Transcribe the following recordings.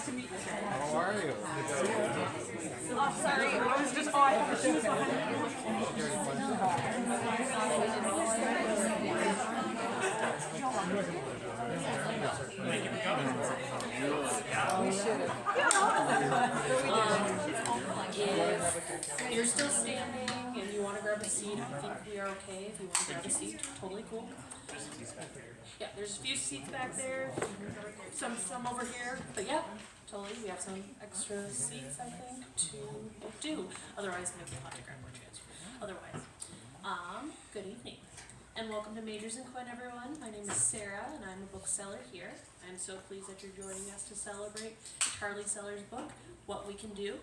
to meet you. How are you? Oh, sorry. I was just, I have the shoes behind If you're still standing and you want to grab a seat, I think we are okay. If you want to grab a seat, totally cool. Yeah, there's a few seats back there, some over here, but yeah, totally. We have some extra seats, I think, to do. Otherwise, maybe I'll have to grab more chairs. Otherwise, good evening. And welcome to Majors and Quinn, everyone. My name is Sarah, and I'm a bookseller here. I'm so pleased that you're joining us to celebrate Charlie Sellars' book, What We Can Do.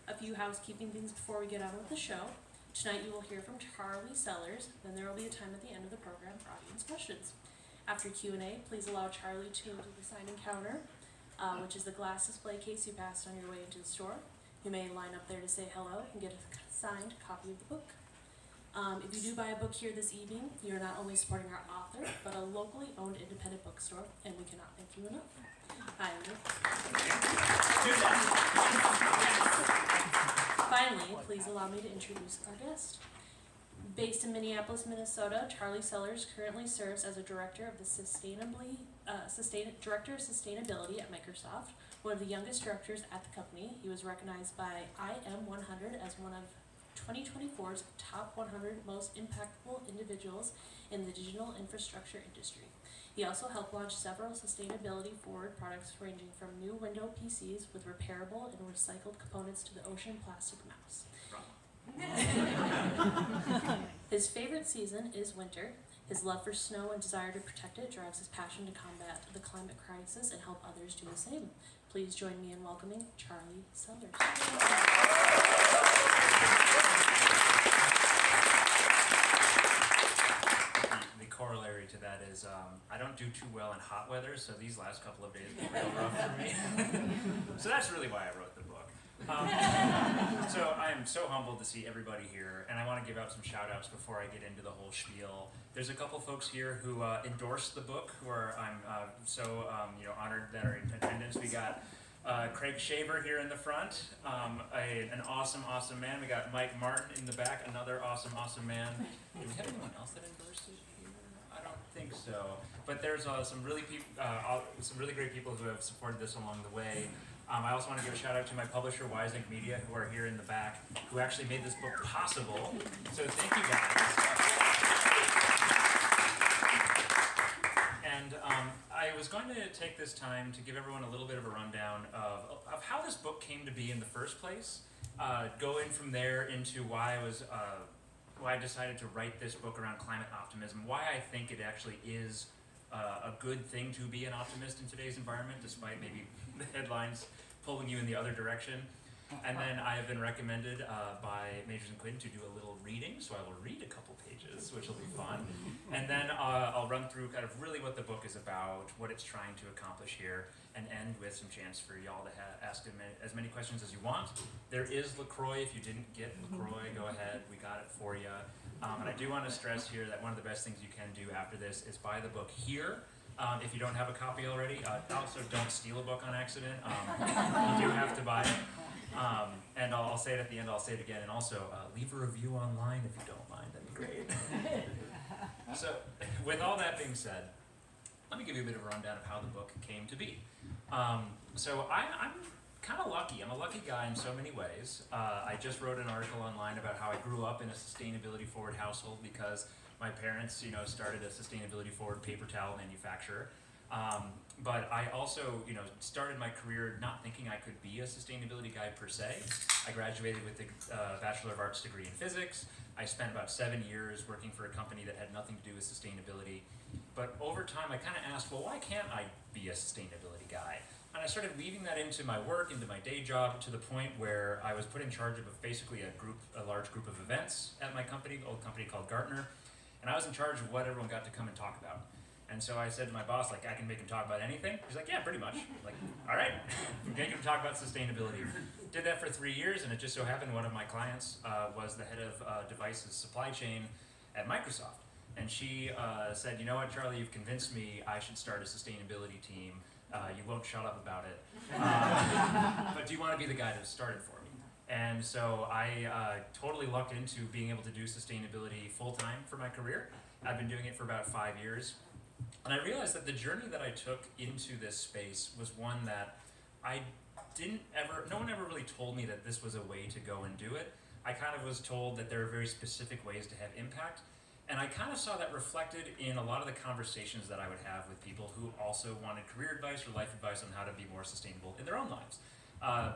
A few housekeeping things before we get on with the show. Tonight you will hear from Charlie Sellars, then there will be a time at the end of the program for audience questions. After Q&A, please allow Charlie to do the signed encounter, which is the glass display case you passed on your way into the store. You may line up there to say hello and get a signed copy of the book. If you do buy a book here this evening, you're not only supporting our author, but a locally owned independent bookstore, and we cannot thank you enough. Hi, Andrew. Finally, please allow me to introduce our guest. Based in Minneapolis, Minnesota, Charlie Sellars currently serves as a director of Sustainability at Microsoft, one of the youngest directors at the company. He was recognized by IM100 as one of 2024's top 100 most impactful individuals in the digital infrastructure industry. He also helped launch several sustainability-forward products ranging from new window PCs with repairable and recycled components to the ocean plastic mouse. His favorite season is winter. His love for snow and desire to protect it drives his passion to combat the climate crisis and help others do the same. Please join me in welcoming Charlie Sellars. The corollary to that is I don't do too well in hot weather, so these last couple of days have been real rough for me. So that's really why I wrote the book. So I'm so humbled to see everybody here, and I want to give out some shout outs before I get into the whole spiel. There's a couple folks here who endorsed the book, who I'm so honored that are in attendance. We got Craig Shaver here in the front, an awesome man. We got Mike Martin in the back, another awesome man. Do we have anyone else that endorsed it here? I don't think so. But there's some really great people who have supported this along the way. I also want to give a shout out to my publisher, Wise Ink Media, who are here in the back, who actually made this book possible. So thank you guys. And I was going to take this time to give everyone a little bit of a rundown of how this book came to be in the first place, going from there into why I decided to write this book around climate optimism, why I think it actually is a good thing to be an optimist in today's environment, despite maybe the headlines pulling you in the other direction. And then I have been recommended by Majors and Quinn to do a little reading, so I will read a couple pages, which will be fun. And then I'll run through kind of really what the book is about, what it's trying to accomplish here, and end with some chance for y'all to ask as many questions as you want. There is LaCroix. If you didn't get LaCroix, go ahead. We got it for you. And I do want to stress here that one of the best things you can do after this is buy the book here. If you don't have a copy already, also don't steal a book on accident. You do have to buy it. And I'll say it at the end, I'll say it again, and also leave a review online if you don't mind, that'd be great. So, with all that being said, let me give you a bit of a rundown of how the book came to be. So I'm kind of lucky. I'm a lucky guy in so many ways. I just wrote an article online about how I grew up in a sustainability-forward household because my parents, started a sustainability-forward paper towel manufacturer. But I also, started my career not thinking I could be a sustainability guy per se. I graduated with a Bachelor of Arts degree in physics. I spent about 7 years working for a company that had nothing to do with sustainability. But over time, I kind of asked, well, why can't I be a sustainability guy? And I started weaving that into my work, into my day job, to the point where I was put in charge of basically a large group of events at my company, an old company called Gartner. And I was in charge of what everyone got to come and talk about. And so I said to my boss, I can make him talk about anything. He's like, yeah, pretty much. All right, make him talk about sustainability. Did that for 3 years, and it just so happened one of my clients was the head of devices supply chain at Microsoft. And she said, you know what, Charlie, you've convinced me I should start a sustainability team You won't shut up about it. But do you want to be the guy to start it for me? And so I totally lucked into being able to do sustainability full-time for my career. I've been doing it for about 5 years. And I realized that the journey that I took into this space was one that no one ever really told me that this was a way to go and do it. I kind of was told that there are very specific ways to have impact. And I kind of saw that reflected in a lot of the conversations that I would have with people who also wanted career advice or life advice on how to be more sustainable in their own lives.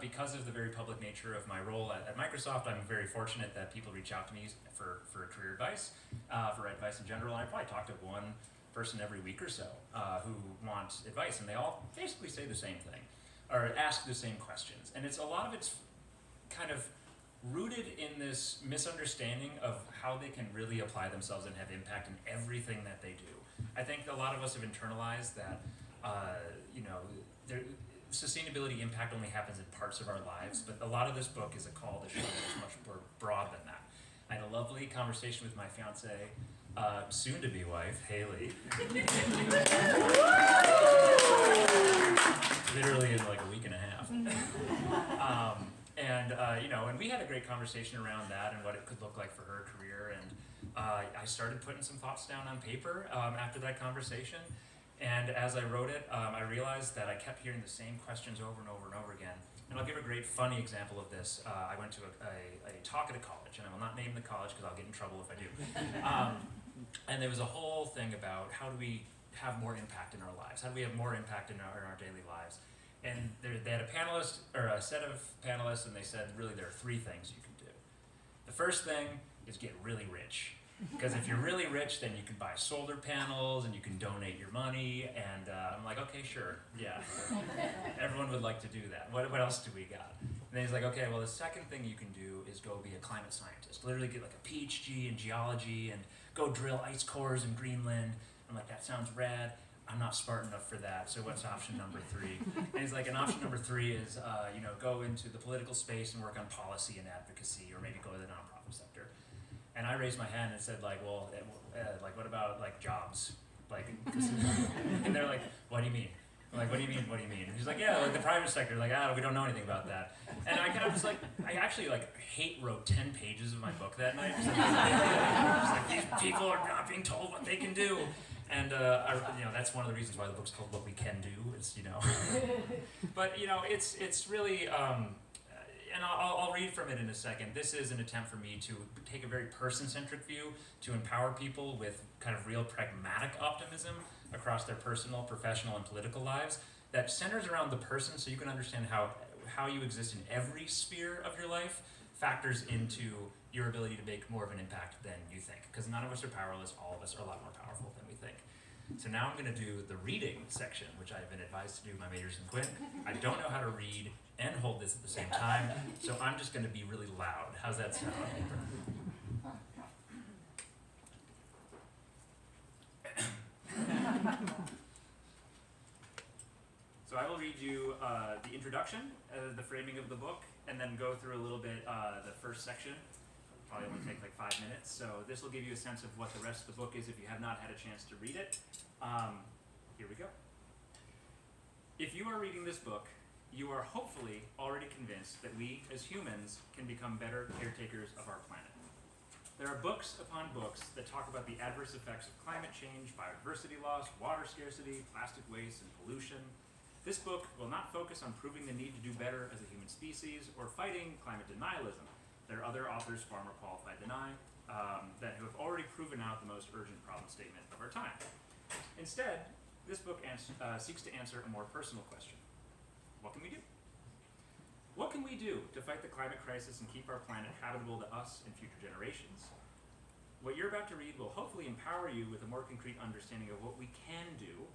Because of the very public nature of my role at Microsoft, I'm very fortunate that people reach out to me for career advice, for advice in general. And I probably talk to one person every week or so who wants advice, and they all basically say the same thing, or ask the same questions. And a lot of it's kind of rooted in this misunderstanding of how they can really apply themselves and have impact in everything that they do. I think a lot of us have internalized that, sustainability impact only happens in parts of our lives, but a lot of this book is a call to show that it's much more broad than that. I had a lovely conversation with my fiance, soon-to-be wife, Haley. Literally in like a week and a half. And we had a great conversation around that and what it could look like for her career. And I started putting some thoughts down on paper after that conversation. And as I wrote it, I realized that I kept hearing the same questions over and over and over again. And I'll give a great funny example of this. I went to a talk at a college, and I will not name the college because I'll get in trouble if I do. And there was a whole thing about how do we have more impact in our lives? How do we have more impact in our daily lives? And they had a set of panelists, and they said, really, there are 3 things you can do. The first thing is get really rich. Because if you're really rich, then you can buy solar panels and you can donate your money. And I'm like, okay, sure, yeah. Everyone would like to do that. What else do we got? And then he's like, okay, well, the second thing you can do is go be a climate scientist. Literally get like a PhD in geology and go drill ice cores in Greenland. I'm like, that sounds rad. I'm not smart enough for that, so what's option number 3? And he's like, and option number 3 is, go into the political space and work on policy and advocacy, or maybe go to the nonprofit sector. And I raised my hand and said, well, what about like jobs? And they're like, what do you mean? I'm like, what do you mean? What do you mean? And he's like, yeah, like the private sector. Like, we don't know anything about that. And I kind of was like, I actually hate wrote 10 pages of my book that night. These people are not being told what they can do. And that's one of the reasons why the book's called What We Can Do. But it's really. And I'll read from it in a second. This is an attempt for me to take a very person-centric view, to empower people with kind of real pragmatic optimism across their personal, professional, and political lives that centers around the person, so you can understand how you exist in every sphere of your life factors into your ability to make more of an impact than you think. Because none of us are powerless, all of us are a lot more powerful than we think. So now I'm going to do the reading section, which I've been advised to do by my majors in Quinn. I don't know how to read and hold this at the same time, so I'm just going to be really loud. How's that sound? So I will read you the introduction, the framing of the book, and then go through a little bit the first section. Probably only take like 5 minutes, so this will give you a sense of what the rest of the book is if you have not had a chance to read it. Here we go. If you are reading this book, you are hopefully already convinced that we as humans can become better caretakers of our planet. There are books upon books that talk about the adverse effects of climate change, biodiversity loss, water scarcity, plastic waste, and pollution. This book will not focus on proving the need to do better as a human species or fighting climate denialism. There are other authors far more qualified than I that have already proven out the most urgent problem statement of our time. Instead, this book seeks to answer a more personal question. What can we do? What can we do to fight the climate crisis and keep our planet habitable to us and future generations? What you're about to read will hopefully empower you with a more concrete understanding of what we can do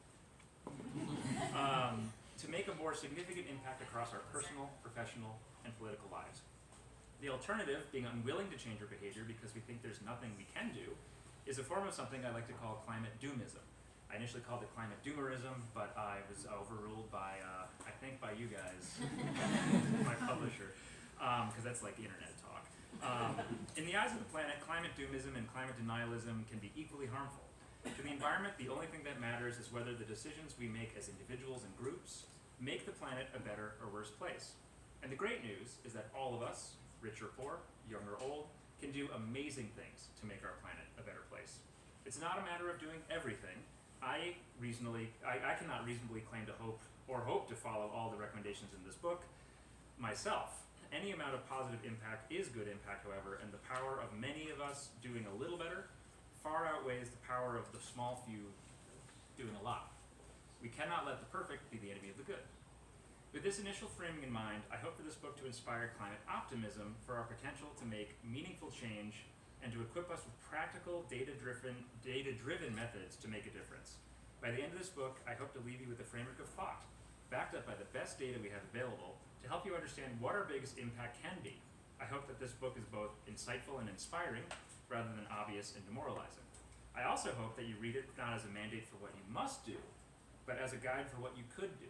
to make a more significant impact across our personal, professional, and political lives. The alternative, being unwilling to change our behavior because we think there's nothing we can do, is a form of something I like to call climate doomism. I initially called it climate doomerism, but I was overruled by, I think by you guys, my publisher, because that's like internet talk. In the eyes of the planet, climate doomism and climate denialism can be equally harmful. To the environment, the only thing that matters is whether the decisions we make as individuals and groups make the planet a better or worse place. And the great news is that all of us, rich or poor, young or old, can do amazing things to make our planet a better place. It's not a matter of doing everything. I cannot reasonably claim to hope to follow all the recommendations in this book myself. Any amount of positive impact is good impact, however, and the power of many of us doing a little better far outweighs the power of the small few doing a lot. We cannot let the perfect be the enemy of the good. With this initial framing in mind, I hope for this book to inspire climate optimism for our potential to make meaningful change and to equip us with practical, data-driven methods to make a difference. By the end of this book, I hope to leave you with a framework of thought, backed up by the best data we have available, to help you understand what our biggest impact can be. I hope that this book is both insightful and inspiring, rather than obvious and demoralizing. I also hope that you read it not as a mandate for what you must do, but as a guide for what you could do.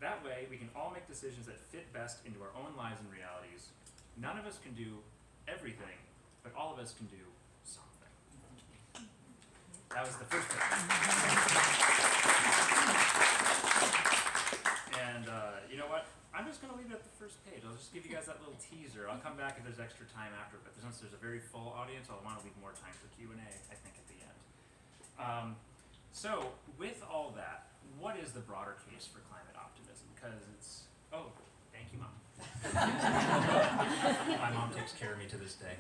That way, we can all make decisions that fit best into our own lives and realities. None of us can do everything, but all of us can do something. That was the first page. And you know what? I'm just going to leave it at the first page. I'll just give you guys that little teaser. I'll come back if there's extra time after, but since there's a very full audience, I'll want to leave more time for Q&A, I think, at the end. So, with all that, what is the broader case for climate optimism? Because it's, oh, thank you, Mom. My mom takes care of me to this day.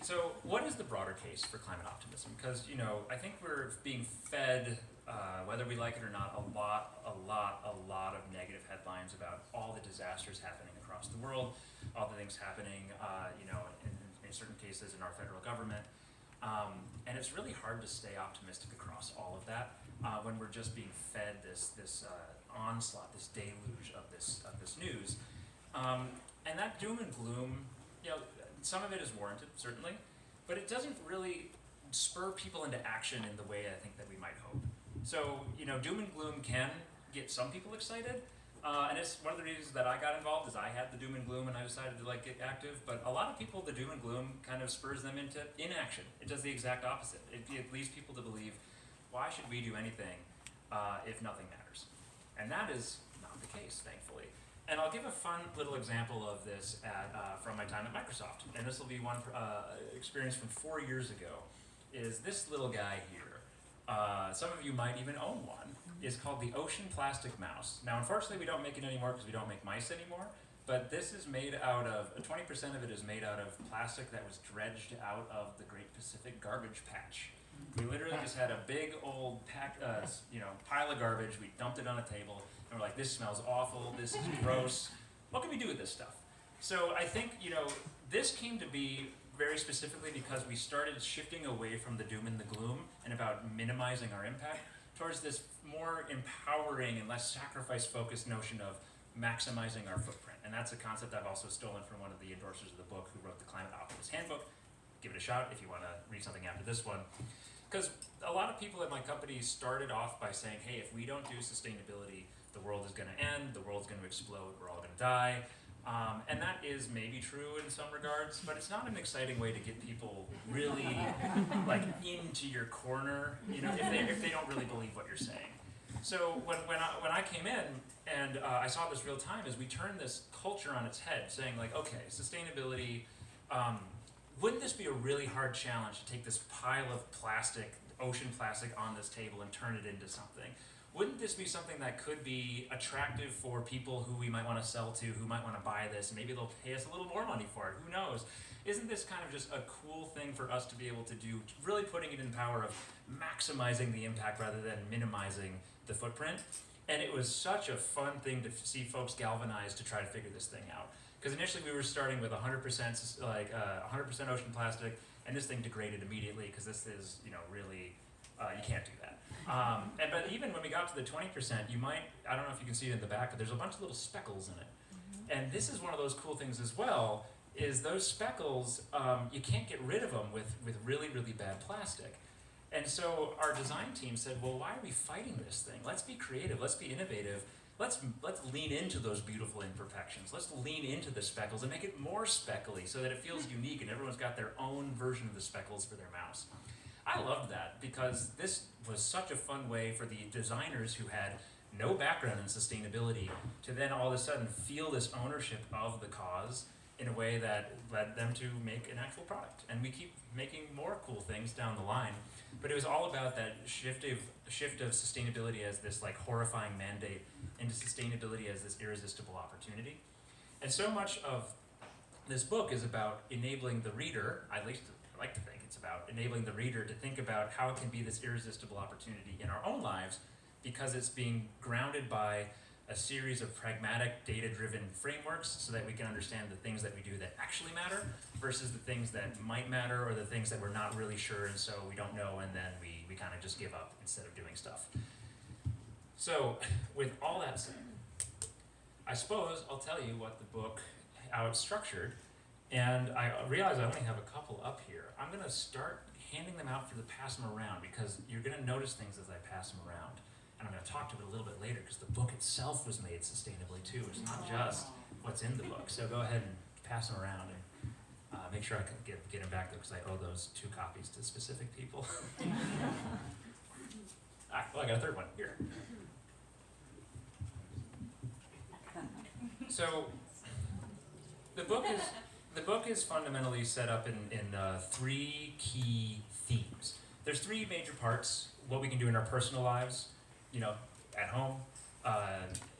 So, what is the broader case for climate optimism? Because, you know, I think we're being fed, whether we like it or not, a lot of negative headlines about all the disasters happening across the world, all the things happening, you know, in certain cases in our federal government. And it's really hard to stay optimistic across all of that when we're just being fed this onslaught, this deluge of this news. And that doom and gloom, you know, some of it is warranted, certainly, but it doesn't really spur people into action in the way I think that we might hope. So, you know, doom and gloom can get some people excited, and it's one of the reasons that I got involved is I had the doom and gloom and I decided to like get active, but a lot of people, the doom and gloom kind of spurs them into inaction. It does the exact opposite. It leads people to believe, why should we do anything if nothing matters? And that is not the case, thankfully. And I'll give a fun little example of this from my time at Microsoft, and this will be one experience from 4 years ago, is this little guy here. Some of you might even own one. It's called the Ocean Plastic Mouse. Now, unfortunately, we don't make it anymore because we don't make mice anymore, but this is made out of, 20% of it is made out of plastic that was dredged out of the Great Pacific Garbage Patch. We literally just had a big old pile of garbage. We dumped it on a table, and we're like, this smells awful, this is gross. What can we do with this stuff? So I think, you know, this came to be very specifically because we started shifting away from the doom and the gloom and about minimizing our impact towards this more empowering and less sacrifice-focused notion of maximizing our footprint. And that's a concept I've also stolen from one of the endorsers of the book who wrote the Climate Optimist Handbook. Give it a shot if you want to read something after this one. Because a lot of people at my company started off by saying, hey, if we don't do sustainability, the world is going to end, the world's going to explode, we're all going to die. And that is maybe true in some regards, but it's not an exciting way to get people really like into your corner, you know, if they don't really believe what you're saying. So when I came in and I saw this real time, is we turned this culture on its head, saying like, okay, sustainability, wouldn't this be a really hard challenge to take this pile of plastic, ocean plastic on this table and turn it into something? Wouldn't this be something that could be attractive for people who we might want to sell to, who might want to buy this, and maybe they'll pay us a little more money for it, who knows? Isn't this kind of just a cool thing for us to be able to do, really putting it in the power of maximizing the impact rather than minimizing the footprint? And it was such a fun thing to see folks galvanized to try to figure this thing out. Because initially we were starting with 100% 100% ocean plastic, and this thing degraded immediately because this is, you know, really, you can't do that. But even when we got to the 20%, you might, I don't know if you can see it in the back, but there's a bunch of little speckles in it. Mm-hmm. And this is one of those cool things as well, is those speckles, you can't get rid of them with really, really bad plastic. And so our design team said, well, why are we fighting this thing? Let's be creative, let's be innovative, let's lean into those beautiful imperfections. Let's lean into the speckles and make it more speckly so that it feels unique and everyone's got their own version of the speckles for their mouse. I loved that because this was such a fun way for the designers who had no background in sustainability to then all of a sudden feel this ownership of the cause in a way that led them to make an actual product. And we keep making more cool things down the line. But it was all about that shift of sustainability as this like horrifying mandate into sustainability as this irresistible opportunity. And so much of this book is about enabling the reader, at least I like to think it's about enabling the reader to think about how it can be this irresistible opportunity in our own lives, because it's being grounded by a series of pragmatic, data-driven frameworks so that we can understand the things that we do that actually matter versus the things that might matter or the things that we're not really sure and so we don't know and then we kind of just give up instead of doing stuff. So with all that said, I suppose I'll tell you what the book, how it's structured, and I realize I only have a couple up here. I'm going to start handing them out for the pass them around because you're going to notice things as I pass them around. And I'm going to talk to it a little bit later because the book itself was made sustainably too. It's not just what's in the book. So go ahead and pass them around and make sure I can get them back there because I owe those 2 copies to specific people. Well, I got a third one here. So the book is fundamentally set up in 3 key themes. There's 3 major parts: what we can do in our personal lives, at home,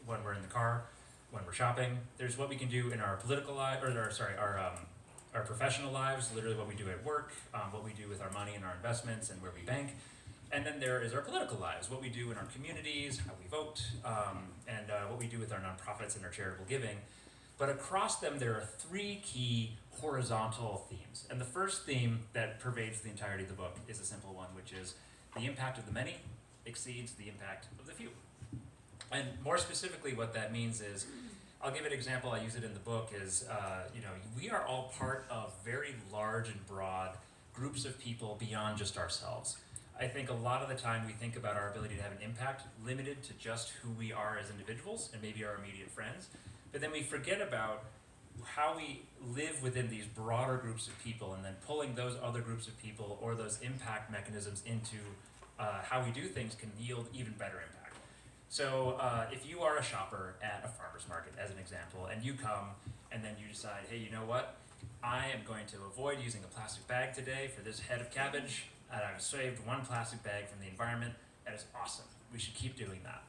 when we're in the car, when we're shopping. There's what we can do in our political life, our professional lives, literally what we do at work, what we do with our money and our investments and where we bank. And then there is our political lives, what we do in our communities, how we vote, and what we do with our nonprofits and our charitable giving. But across them, there are 3 key horizontal themes. And the first theme that pervades the entirety of the book is a simple one, which is the impact of the many exceeds the impact of the few. And more specifically, what that means is, I'll give an example, I use it in the book, is, we are all part of very large and broad groups of people beyond just ourselves. I think a lot of the time we think about our ability to have an impact limited to just who we are as individuals and maybe our immediate friends, but then we forget about how we live within these broader groups of people and then pulling those other groups of people or those impact mechanisms into how we do things can yield even better impact. So if you are a shopper at a farmer's market, as an example, and you come and then you decide, hey, you know what? I am going to avoid using a plastic bag today for this head of cabbage, and I've saved 1 plastic bag from the environment. That is awesome. We should keep doing that.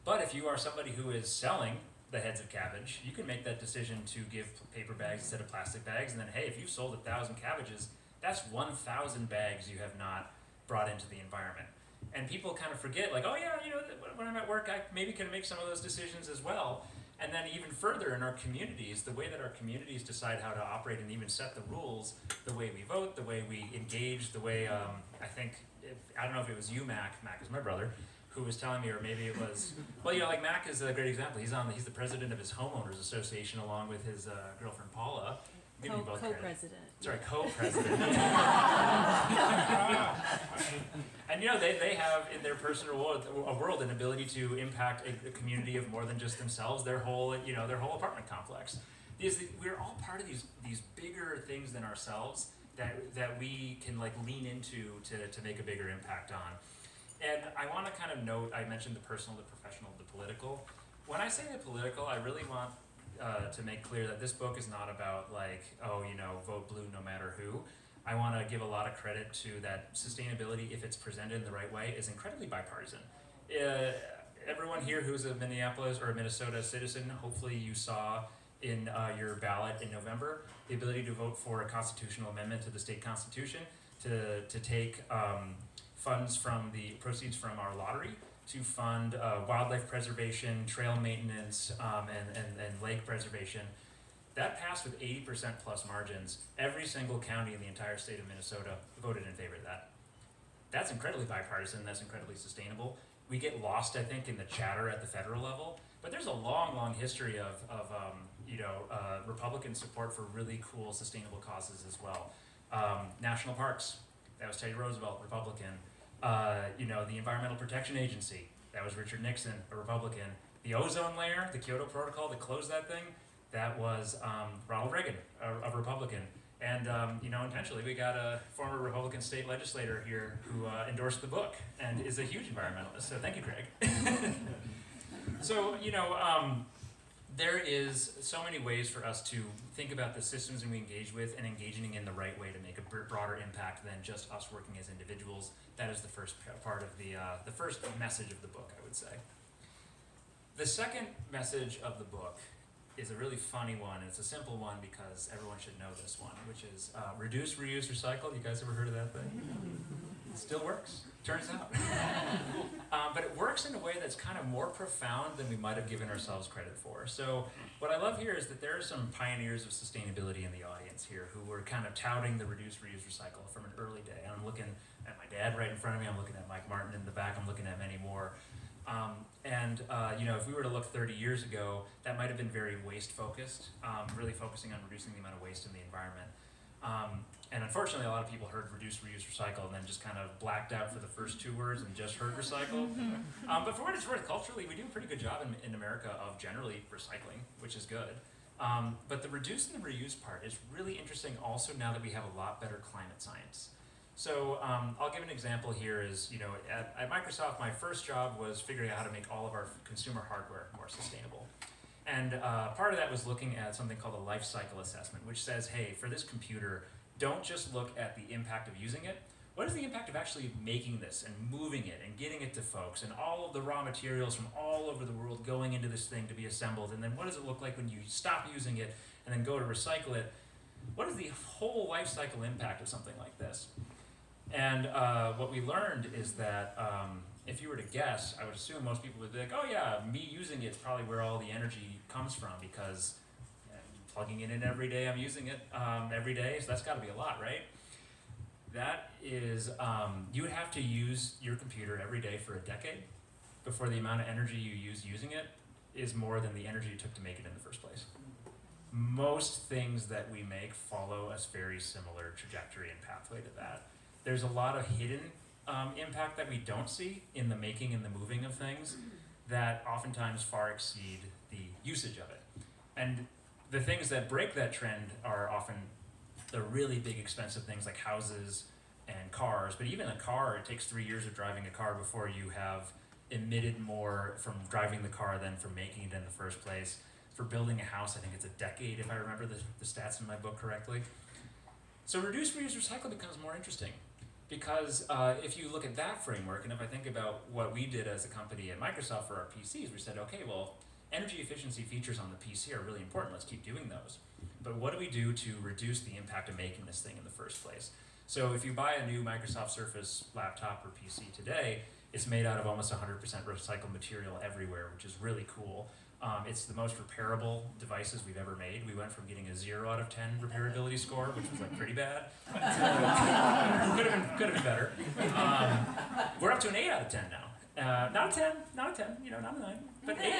But if you are somebody who is selling the heads of cabbage, you can make that decision to give paper bags instead of plastic bags, and then, hey, if you've sold 1,000 cabbages, that's 1,000 bags you have not brought into the environment. And people kind of forget, like, oh yeah, when I'm at work, I maybe can make some of those decisions as well. And then even further in our communities, the way that our communities decide how to operate and even set the rules, the way we vote, the way we engage, the way, I don't know if it was you, Mac is my brother, who was telling me, or maybe it was, like Mac is a great example. He's the president of his homeowners association along with his girlfriend Paula. Co-president. Sorry, co-president. And they have in their personal world an ability to impact a community of more than just themselves, their whole apartment complex. We're all part of these bigger things than ourselves that we can lean into to make a bigger impact on. And I want to kind of note, I mentioned the personal, the professional, the political. When I say the political, I really want to make clear that this book is not about vote blue no matter who. I want to give a lot of credit to that sustainability, if it's presented in the right way, is incredibly bipartisan. Everyone here who's a Minneapolis or a Minnesota citizen, hopefully you saw in your ballot in November the ability to vote for a constitutional amendment to the state constitution to take funds from the proceeds from our lottery to fund wildlife preservation, trail maintenance, and lake preservation. That passed with 80% plus margins. Every single county in the entire state of Minnesota voted in favor of that. That's incredibly bipartisan, that's incredibly sustainable. We get lost, I think, in the chatter at the federal level, but there's a long, long history of Republican support for really cool, sustainable causes as well. National parks, that was Teddy Roosevelt, Republican. The Environmental Protection Agency, that was Richard Nixon, a Republican. The ozone layer, the Kyoto Protocol that closed that thing, that was Ronald Reagan, a Republican. And intentionally, we got a former Republican state legislator here who endorsed the book and is a huge environmentalist. So thank you, Craig. So there is so many ways for us to think about the systems that we engage with and engaging in the right way to make a broader impact than just us working as individuals. That is the first part of the first message of the book, I would say. The second message of the book is a really funny one. It's a simple one because everyone should know this one, which is reduce, reuse, recycle. You guys ever heard of that thing? It still works, turns out. But it works in a way that's kind of more profound than we might have given ourselves credit for. So what I love here is that there are some pioneers of sustainability in the audience here who were kind of touting the reduce, reuse, recycle from an early day. And I'm looking at my dad right in front of me. I'm looking at Mike Martin in the back. I'm looking at many more. If we were to look 30 years ago, that might have been very waste-focused, really focusing on reducing the amount of waste in the environment. And unfortunately, a lot of people heard reduce, reuse, recycle, and then just kind of blacked out for the first two words and just heard recycle. But for what it's worth, culturally, we do a pretty good job in America of generally recycling, which is good. But the reduce and the reuse part is really interesting also now that we have a lot better climate science. So I'll give an example here is, at Microsoft, my first job was figuring out how to make all of our consumer hardware more sustainable. And part of that was looking at something called a life cycle assessment, which says, hey, for this computer, don't just look at the impact of using it. What is the impact of actually making this and moving it and getting it to folks and all of the raw materials from all over the world going into this thing to be assembled? And then what does it look like when you stop using it and then go to recycle it? What is the whole life cycle impact of something like this? And what we learned is that if you were to guess, I would assume most people would be like, oh yeah, me using it is probably where all the energy comes from because plugging it in every day, I'm using it every day, so that's got to be a lot, right? That is, you would have to use your computer every day for a decade before the amount of energy you use using it is more than the energy it took to make it in the first place. Most things that we make follow a very similar trajectory and pathway to that. There's a lot of hidden impact that we don't see in the making and the moving of things that oftentimes far exceed the usage of it. And the things that break that trend are often the really big expensive things like houses and cars. But even a car, it takes 3 years of driving a car before you have emitted more from driving the car than from making it in the first place. For building a house, I think it's a decade if I remember the stats in my book correctly. So reduce, reuse, recycle becomes more interesting. Because if you look at that framework, and if I think about what we did as a company at Microsoft for our PCs, we said, okay, well, energy efficiency features on the PC are really important. Let's keep doing those. But what do we do to reduce the impact of making this thing in the first place? So if you buy a new Microsoft Surface laptop or PC today, it's made out of almost 100% recycled material everywhere, which is really cool. It's the most repairable devices we've ever made. We went from getting a 0 out of 10 repairability score, which was like pretty bad. Could have been better. We're up to an 8 out of 10 now. Not a 10, not a 9, but 8.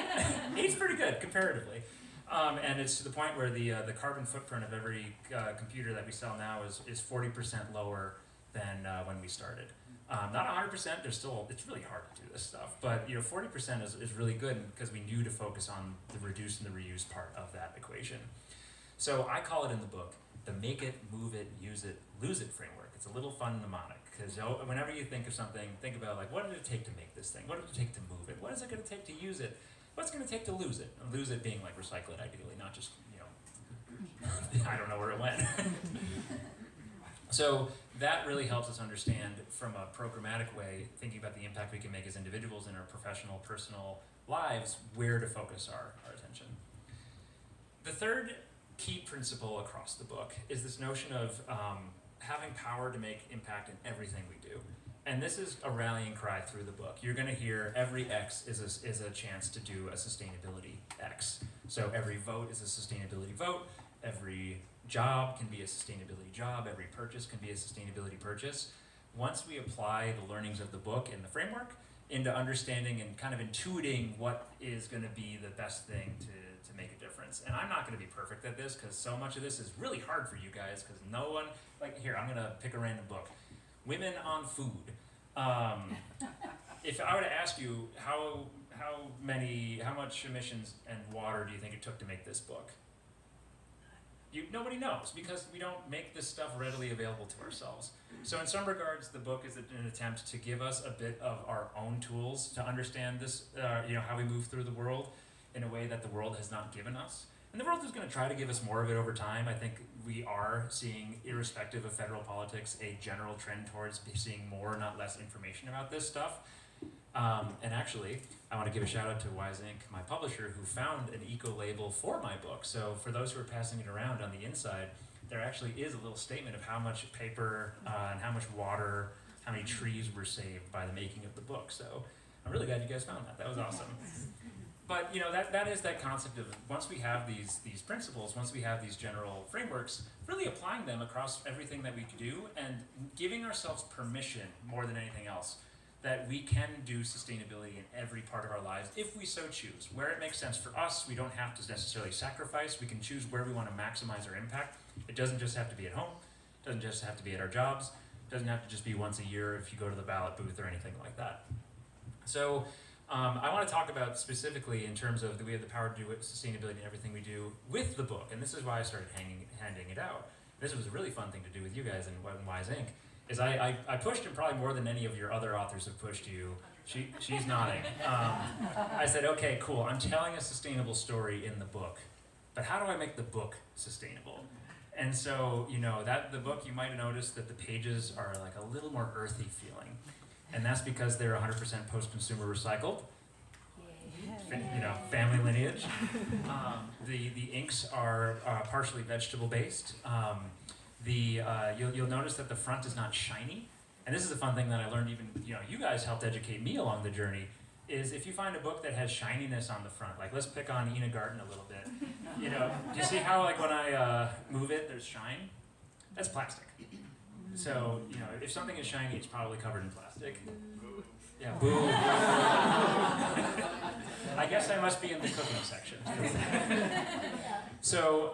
8's pretty good comparatively. And it's to the point where the carbon footprint of every computer that we sell now is 40% lower than when we started. Not 100%. It's really hard to do this stuff, but 40% is really good because we knew to focus on the reduce and the reuse part of that equation. So I call it in the book the make it, move it, use it, lose it framework. It's a little fun mnemonic because whenever you think of something, think about like what did it take to make this thing? What did it take to move it? What is it going to take to use it? What's it going to take to lose it? And lose it being like recycle it ideally, not just I don't know where it went. So that really helps us understand from a programmatic way, thinking about the impact we can make as individuals in our professional, personal lives, where to focus our attention. The third key principle across the book is this notion of having power to make impact in everything we do. And this is a rallying cry through the book. You're going to hear every X is a chance to do a sustainability X. So every vote is a sustainability vote. Every job can be a sustainability job. Every purchase can be a sustainability purchase. Once we apply the learnings of the book and the framework into understanding and kind of intuiting what is going to be the best thing to make a difference. And I'm not going to be perfect at this because so much of this is really hard for you guys because no one, here, I'm going to pick a random book. Women on Food. If I were to ask you how much emissions and water do you think it took to make this book? nobody knows because we don't make this stuff readily available to ourselves. So in some regards, the book is an attempt to give us a bit of our own tools to understand this, how we move through the world in a way that the world has not given us. And the world is going to try to give us more of it over time. I think we are seeing, irrespective of federal politics, a general trend towards seeing more, not less, information about this stuff. And actually, I want to give a shout out to Wise Ink, my publisher, who found an eco-label for my book. So for those who are passing it around, on the inside, there actually is a little statement of how much paper and how much water, how many trees were saved by the making of the book. So I'm really glad you guys found that. That was awesome. But that is that concept of once we have these principles, once we have these general frameworks, really applying them across everything that we do and giving ourselves permission more than anything else that we can do sustainability in every part of our lives if we so choose. Where it makes sense for us, we don't have to necessarily sacrifice. We can choose where we want to maximize our impact. It doesn't just have to be at home. It doesn't just have to be at our jobs. It doesn't have to just be once a year if you go to the ballot booth or anything like that. So I want to talk about specifically in terms of we have the power to do it, sustainability in everything we do with the book. And this is why I started handing it out. This was a really fun thing to do with you guys in Wise Ink. Is I pushed him probably more than any of your other authors have pushed you. She's nodding. I said, okay, cool, I'm telling a sustainable story in the book, but how do I make the book sustainable? And so, that the book, you might have noticed that the pages are like a little more earthy feeling. And that's because they're 100% post-consumer recycled. Family lineage. The inks are partially vegetable-based. You'll notice that the front is not shiny, and this is a fun thing that I learned. Even you guys helped educate me along the journey. Is if you find a book that has shininess on the front, like let's pick on Ina Garten a little bit. Do you see how when I move it, there's shine? That's plastic. So if something is shiny, it's probably covered in plastic. Yeah, boo. I guess I must be in the cooking section. So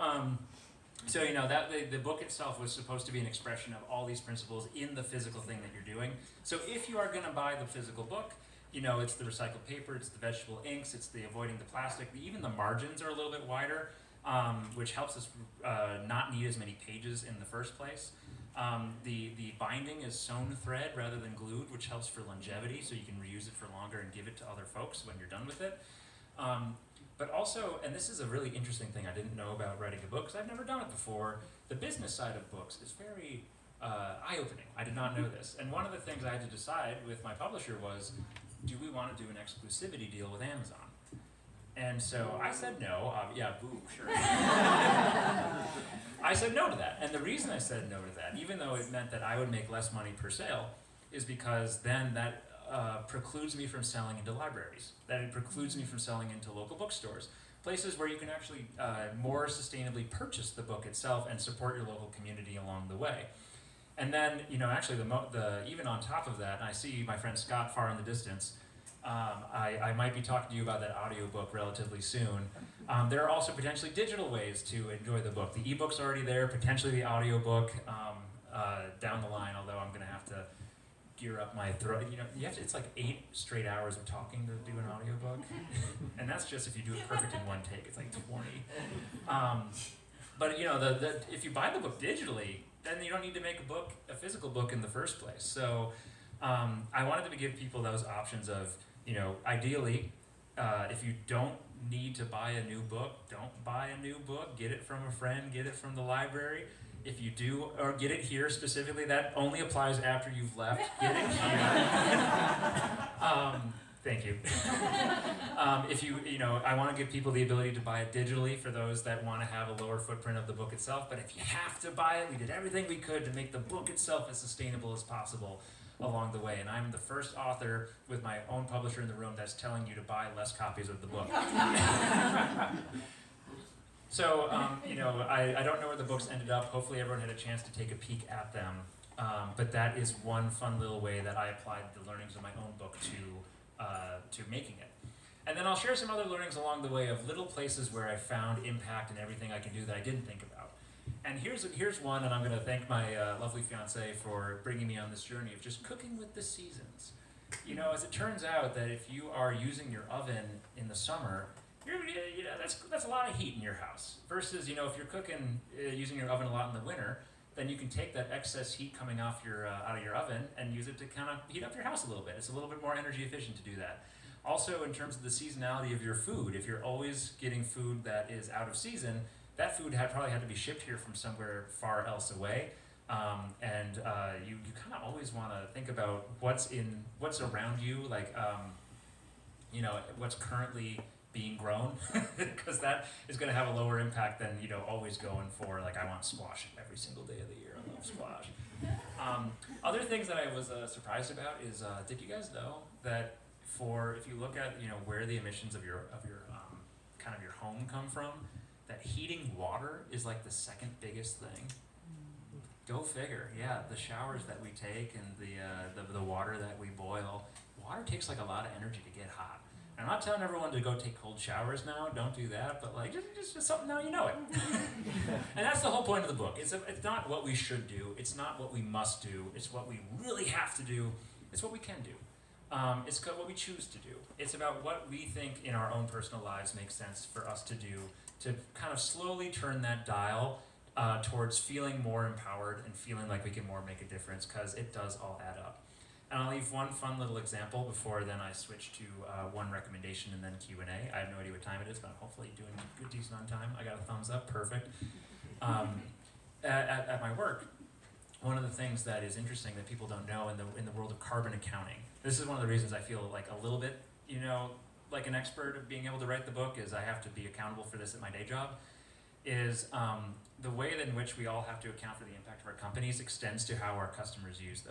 that the book itself was supposed to be an expression of all these principles in the physical thing that you're doing. So if you are going to buy the physical book, it's the recycled paper, it's the vegetable inks, it's the avoiding the plastic. Even the margins are a little bit wider, which helps us not need as many pages in the first place. The binding is sewn thread rather than glued, which helps for longevity, so you can reuse it for longer and give it to other folks when you're done with it. But also, and this is a really interesting thing I didn't know about writing a book, because I've never done it before, the business side of books is very eye-opening. I did not know this. And one of the things I had to decide with my publisher was, do we want to do an exclusivity deal with Amazon? And so I said no. Boo, sure. I said no to that. And the reason I said no to that, even though it meant that I would make less money per sale, is because then that precludes me from selling into libraries. That it precludes me from selling into local bookstores. Places where you can actually more sustainably purchase the book itself and support your local community along the way. And then, actually, even on top of that, and I see my friend Scott far in the distance, I might be talking to you about that audiobook relatively soon. There are also potentially digital ways to enjoy the book. The ebook's already there, potentially the audiobook down the line, although I'm going to have to gear up my throat. It's like 8 straight hours of talking to do an audiobook. And that's just if you do it perfect in one take. It's like 20. But if you buy the book digitally, then you don't need to make a physical book in the first place. So I wanted to give people those options of, ideally, if you don't need to buy a new book, don't buy a new book. Get it from a friend, get it from the library. If you do, or get it here specifically, that only applies after you've left. Get it here. Thank you. If I want to give people the ability to buy it digitally for those that want to have a lower footprint of the book itself. But if you have to buy it, we did everything we could to make the book itself as sustainable as possible along the way. And I'm the first author with my own publisher in the room that's telling you to buy less copies of the book. So, I don't know where the books ended up. Hopefully everyone had a chance to take a peek at them. But that is one fun little way that I applied the learnings of my own book to making it. And then I'll share some other learnings along the way of little places where I found impact and everything I can do that I didn't think about. And here's one, and I'm going to thank my lovely fiance for bringing me on this journey of just cooking with the seasons. As it turns out that if you are using your oven in the summer, that's a lot of heat in your house. Versus, if you're cooking using your oven a lot in the winter, then you can take that excess heat coming off your out of your oven and use it to kind of heat up your house a little bit. It's a little bit more energy efficient to do that. Also, in terms of the seasonality of your food, if you're always getting food that is out of season, that food probably had to be shipped here from somewhere far else away. You kind of always want to think about what's around you, like what's currently being grown, because that is going to have a lower impact than always going for like I want squash every single day of the year. I love squash. Other things that I was surprised about is did you guys know that if you look at where the emissions of your kind of your home come from, that heating water is like the second biggest thing. Go figure. Yeah, the showers that we take and the water that we boil, water takes like a lot of energy to get hot. I'm not telling everyone to go take cold showers now. Don't do that. But like, just something now you know it. And that's the whole point of the book. It's not what we should do. It's not what we must do. It's what we really have to do. It's what we can do. It's what we choose to do. It's about what we think in our own personal lives makes sense for us to do to kind of slowly turn that dial towards feeling more empowered and feeling like we can make a difference, because it does all add up. And I'll leave one fun little example before then I switch to one recommendation and then Q&A. I have no idea what time it is, but I'm hopefully doing good, decent on time. I got a thumbs up, perfect. At my work, one of the things that is interesting that people don't know in the world of carbon accounting, this is one of the reasons I feel like a little bit, like an expert of being able to write the book, is I have to be accountable for this at my day job, is the way in which we all have to account for the impact of our companies extends to how our customers use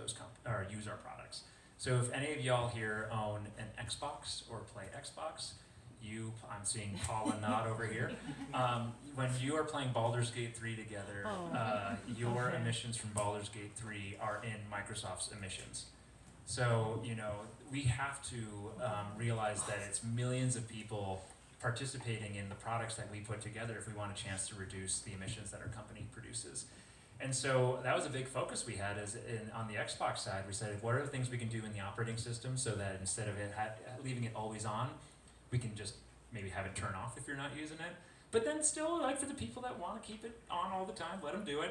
use our products. So if any of y'all here own an Xbox or play Xbox, I'm seeing Paula nod over here. When you are playing Baldur's Gate 3 together, your emissions from Baldur's Gate 3 are in Microsoft's emissions. So, we have to realize that it's millions of people participating in the products that we put together if we want a chance to reduce the emissions that our company produces. And so that was a big focus we had on the Xbox side. We said, what are the things we can do in the operating system so that instead of leaving it always on, we can just maybe have it turn off if you're not using it. But then still, like for the people that want to keep it on all the time, let them do it.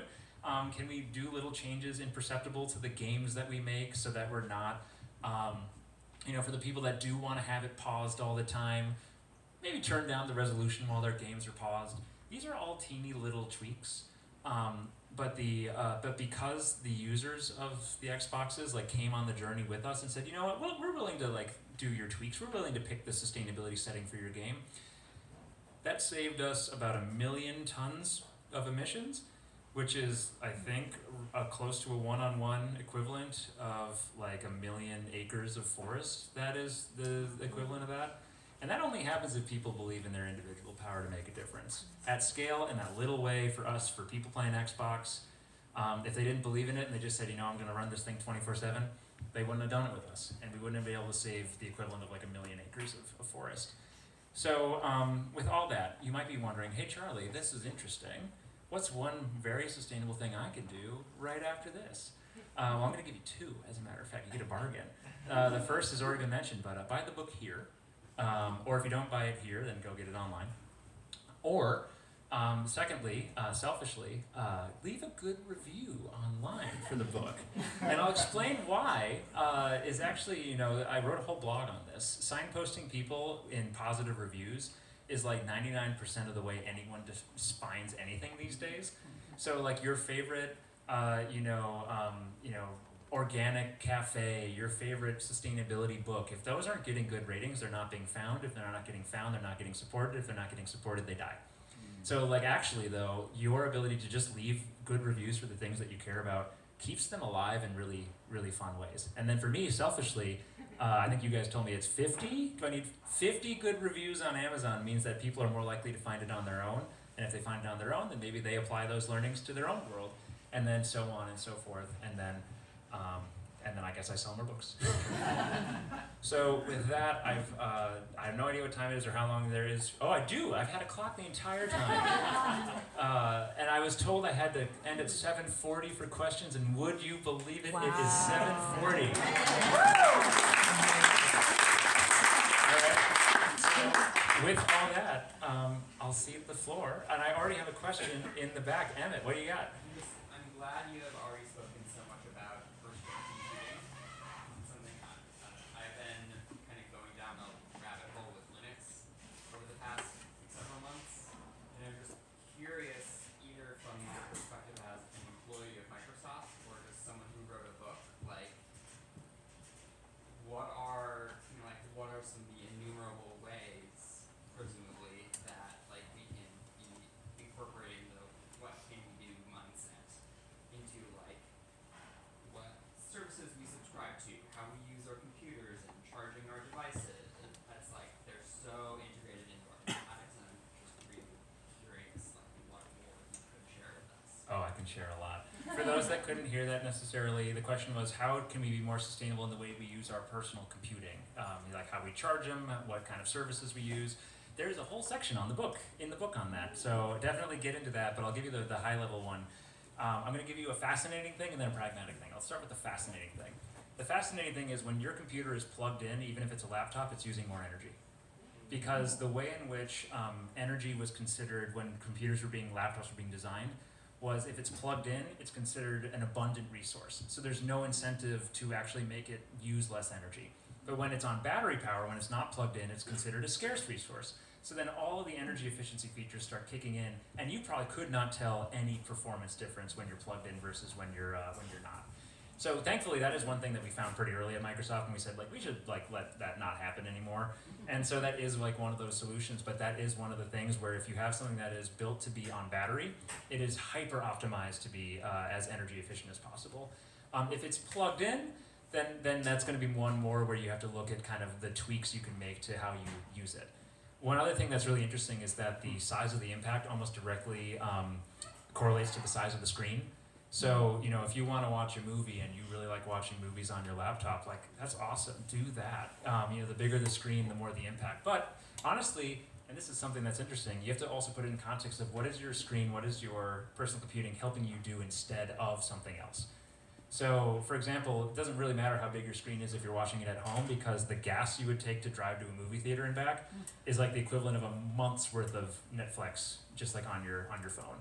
Can we do little changes imperceptible to the games that we make so that we're not, for the people that do want to have it paused all the time, maybe turn down the resolution while their games are paused. These are all teeny little tweaks. But because the users of the Xboxes came on the journey with us and said, you know what, well, we're willing to do your tweaks. We're willing to pick the sustainability setting for your game. That saved us about 1 million tons of emissions, which is, I think, close to a one-on-one equivalent of 1 million acres of forest. That is the equivalent of that. And that only happens if people believe in their individual power to make a difference. At scale, in that little way for us, for people playing Xbox, if they didn't believe in it and they just said, I'm going to run this thing 24/7, they wouldn't have done it with us. And we wouldn't have been able to save the equivalent of 1 million acres of forest. So with all that, you might be wondering, hey Charlie, this is interesting. What's one very sustainable thing I can do right after this? Well, I'm going to give you two, as a matter of fact. You get a bargain. The first has already been mentioned, but buy the book here. Or if you don't buy it here, then go get it online. Or, secondly, selfishly, leave a good review online for the book. And I'll explain why. Is actually, I wrote a whole blog on this. Signposting people in positive reviews is 99% of the way anyone finds anything these days. So your favorite, organic cafe, your favorite sustainability book, if those aren't getting good ratings, they're not being found. If they're not getting found, they're not getting supported. If they're not getting supported, they die. So actually though, your ability to just leave good reviews for the things that you care about keeps them alive in really, really fun ways. And then for me, selfishly, I think you guys told me it's 50. Do I need 50 good reviews on Amazon? Means that people are more likely to find it on their own. And if they find it on their own, then maybe they apply those learnings to their own world, and then so on and so forth. And then I guess I sell more books. So with that, I have no idea what time it is or how long there is. Oh, I do. I've had a clock the entire time. And I was told I had to end at 7:40 for questions, and would you believe it? Wow. It is 7:40. All right. So with all that, I'll cede the floor. And I already have a question in the back. Emmett, what do you got? I'm glad you have already spoken so much about personal computing. Something I've been kind of going down a rabbit hole with Linux over the past several months, and I'm just curious, either from your perspective as an employee of Microsoft or just someone who wrote a book, like what are some of the innumerable ways, presumably, that like we can be incorporating the what can we do mindset into like what services we subscribe to, how we use our computers and charging our devices. And that's like they're so integrated into our lives, and I'm just really curious like what more you could share with us. Oh, I can share a lot. For those that couldn't hear that necessarily, the question was how can we be more sustainable in the way we use our personal computing? Like how we charge them, what kind of services we use. There's a whole section in the book on that. So definitely get into that, but I'll give you the high level one. I'm going to give you a fascinating thing and then a pragmatic thing. I'll start with the fascinating thing. The fascinating thing is when your computer is plugged in, even if it's a laptop, it's using more energy. Because the way in which energy was considered when laptops were being designed, was if it's plugged in, it's considered an abundant resource. So there's no incentive to actually make it use less energy. But when it's on battery power, when it's not plugged in, it's considered a scarce resource. So then all of the energy efficiency features start kicking in, and you probably could not tell any performance difference when you're plugged in versus when you're not. So thankfully, that is one thing that we found pretty early at Microsoft, and we said we should let that not happen anymore. And so that is one of those solutions, but that is one of the things where if you have something that is built to be on battery, it is hyper optimized to be as energy efficient as possible. If it's plugged in, then that's going to be one more where you have to look at kind of the tweaks you can make to how you use it. One other thing that's really interesting is that the size of the impact almost directly correlates to the size of the screen. So, if you want to watch a movie and you really like watching movies on your laptop, that's awesome, do that. The bigger the screen, the more the impact. But honestly, and this is something that's interesting, you have to also put it in context of what is your screen, what is your personal computing helping you do instead of something else. So, for example, it doesn't really matter how big your screen is if you're watching it at home, because the gas you would take to drive to a movie theater and back is like the equivalent of a month's worth of Netflix, just like on your phone.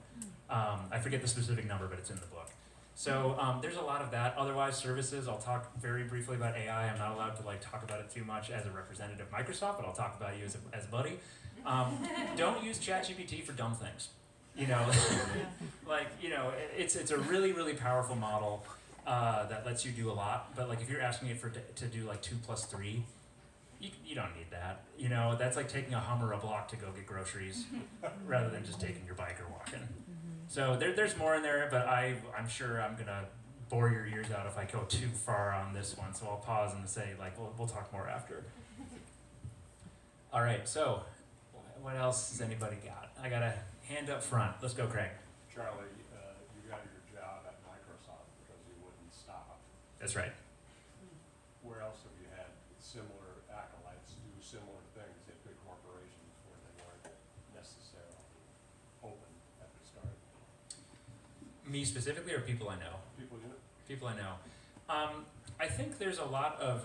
I forget the specific number, but it's in the book. So there's a lot of that. Otherwise, services, I'll talk very briefly about AI. I'm not allowed to talk about it too much as a representative of Microsoft, but I'll talk about you as a buddy. Don't use ChatGPT for dumb things. It's a really, really powerful model. That lets you do a lot, but if you're asking it to do 2 + 3, you don't need that. That's like taking a Hummer a block to go get groceries, rather than just taking your bike or walking. So there's more in there, but I'm sure I'm gonna bore your ears out if I go too far on this one. So I'll pause and say we'll talk more after. All right. So what else has anybody got? I got a hand up front. Let's go, Craig. Charlie, you got your job at Microsoft because you wouldn't stop. That's right. Where else have you had similar acolytes do similar things at big corporations where they weren't necessarily open at the start? Me specifically, or people I know? People you know? People I know. I think there's a lot of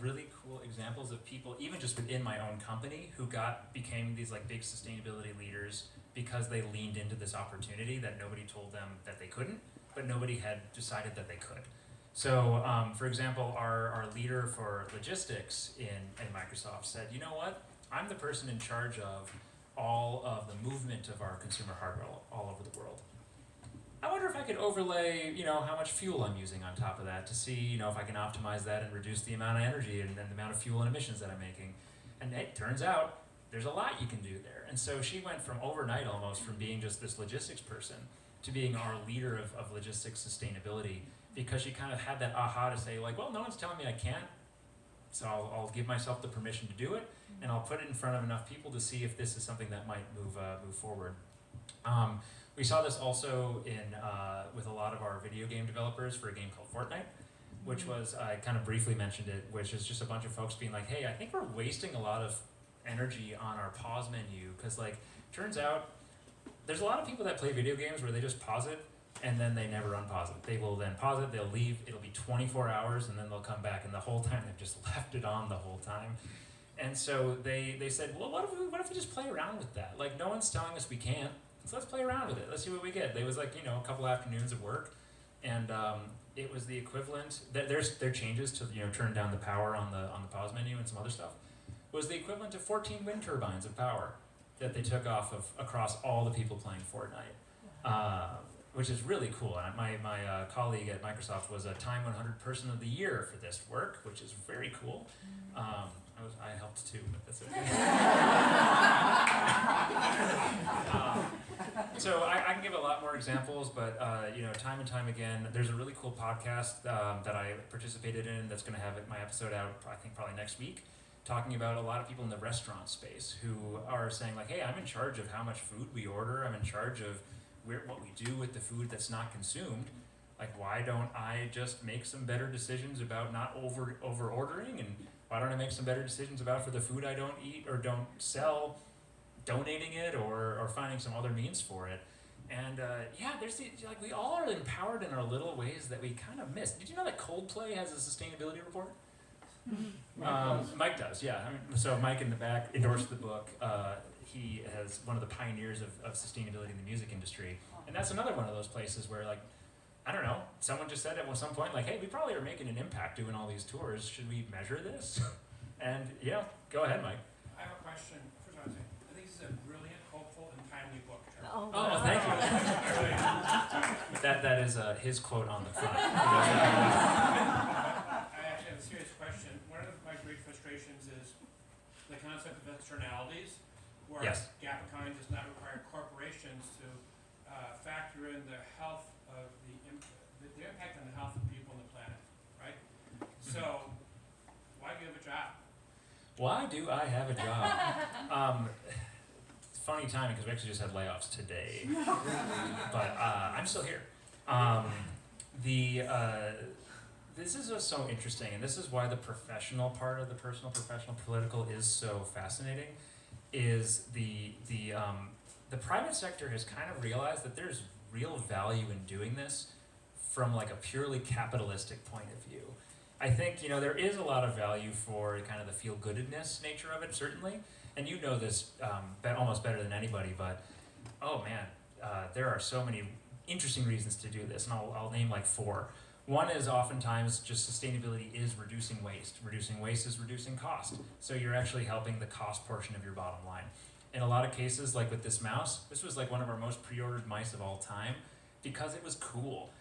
really cool examples of people, even just within my own company, who became these big sustainability leaders because they leaned into this opportunity that nobody told them that they couldn't, but nobody had decided that they could. So, for example, our leader for logistics in Microsoft said, you know what? I'm the person in charge of all of the movement of our consumer hardware all over the world. I wonder if I could overlay, how much fuel I'm using on top of that to see, if I can optimize that and reduce the amount of energy and the amount of fuel and emissions that I'm making. And it turns out there's a lot you can do there. And so she went from overnight almost from being just this logistics person to being our leader of logistics sustainability, because she kind of had that aha to say well, no one's telling me I can't, so I'll give myself the permission to do it, and I'll put it in front of enough people to see if this is something that might move forward. We saw this also with a lot of our video game developers for a game called Fortnite, which was, I kind of briefly mentioned it, which is just a bunch of folks being like, hey, I think we're wasting a lot of energy on our pause menu, because turns out there's a lot of people that play video games where they just pause it and then they never unpause it. They will then pause it, they'll leave, it'll be 24 hours, and then they'll come back, and the whole time they've just left it on the whole time. And so they said, well, what if we just play around with that? Like, no one's telling us we can't, so let's play around with it. Let's see what we get. There was like, a couple afternoons of work, and it was the equivalent. There are changes to turn down the power on the pause menu and some other stuff. It was the equivalent of 14 wind turbines of power that they took off of across all the people playing Fortnite, which is really cool. And my colleague at Microsoft was a Time 100 Person of the Year for this work, which is very cool. I helped too, but that's okay. So I can give a lot more examples, but time and time again, there's a really cool podcast that I participated in that's going to have my episode out, I think probably next week, talking about a lot of people in the restaurant space who are saying like, hey, I'm in charge of how much food we order. I'm in charge of what we do with the food that's not consumed. Like, why don't I just make some better decisions about not over ordering, and why don't I make some better decisions about for the food I don't eat or don't sell, donating it or finding some other means for it. And there's we all are empowered in our little ways that we kind of miss. Did you know that Coldplay has a sustainability report? Mike does, yeah. So Mike in the back endorsed the book. He has one of the pioneers of sustainability in the music industry, and that's another one of those places where, like, I don't know, someone just said at some point, like, hey, we probably are making an impact doing all these tours. Should we measure this? And go ahead, Mike. I have a question. First, I think this is a brilliant, hopeful, and timely book. Oh, Thank you. That is his quote on the front. I actually have a serious question. One of my great frustrations is the concept of externalities, where Yes. GAAP accounting does not require corporations to factor in the health of the impact on the health of people on the planet, right? So, why do you have a job? Why do I have a job? Funny timing, because we actually just had layoffs today, but I'm still here. This is just so interesting, and this is why the professional part of the personal, professional, political is so fascinating. Is the private sector has kind of realized that there's real value in doing this from like a purely capitalistic point of view. I think there is a lot of value for kind of the feel-goodedness nature of it, certainly. And you know this almost better than anybody, but oh man, there are so many interesting reasons to do this, and I'll name like 4. One is oftentimes just sustainability is reducing waste. Reducing waste is reducing cost. So you're actually helping the cost portion of your bottom line. In a lot of cases, like with this mouse, this was like one of our most pre-ordered mice of all time because it was cool.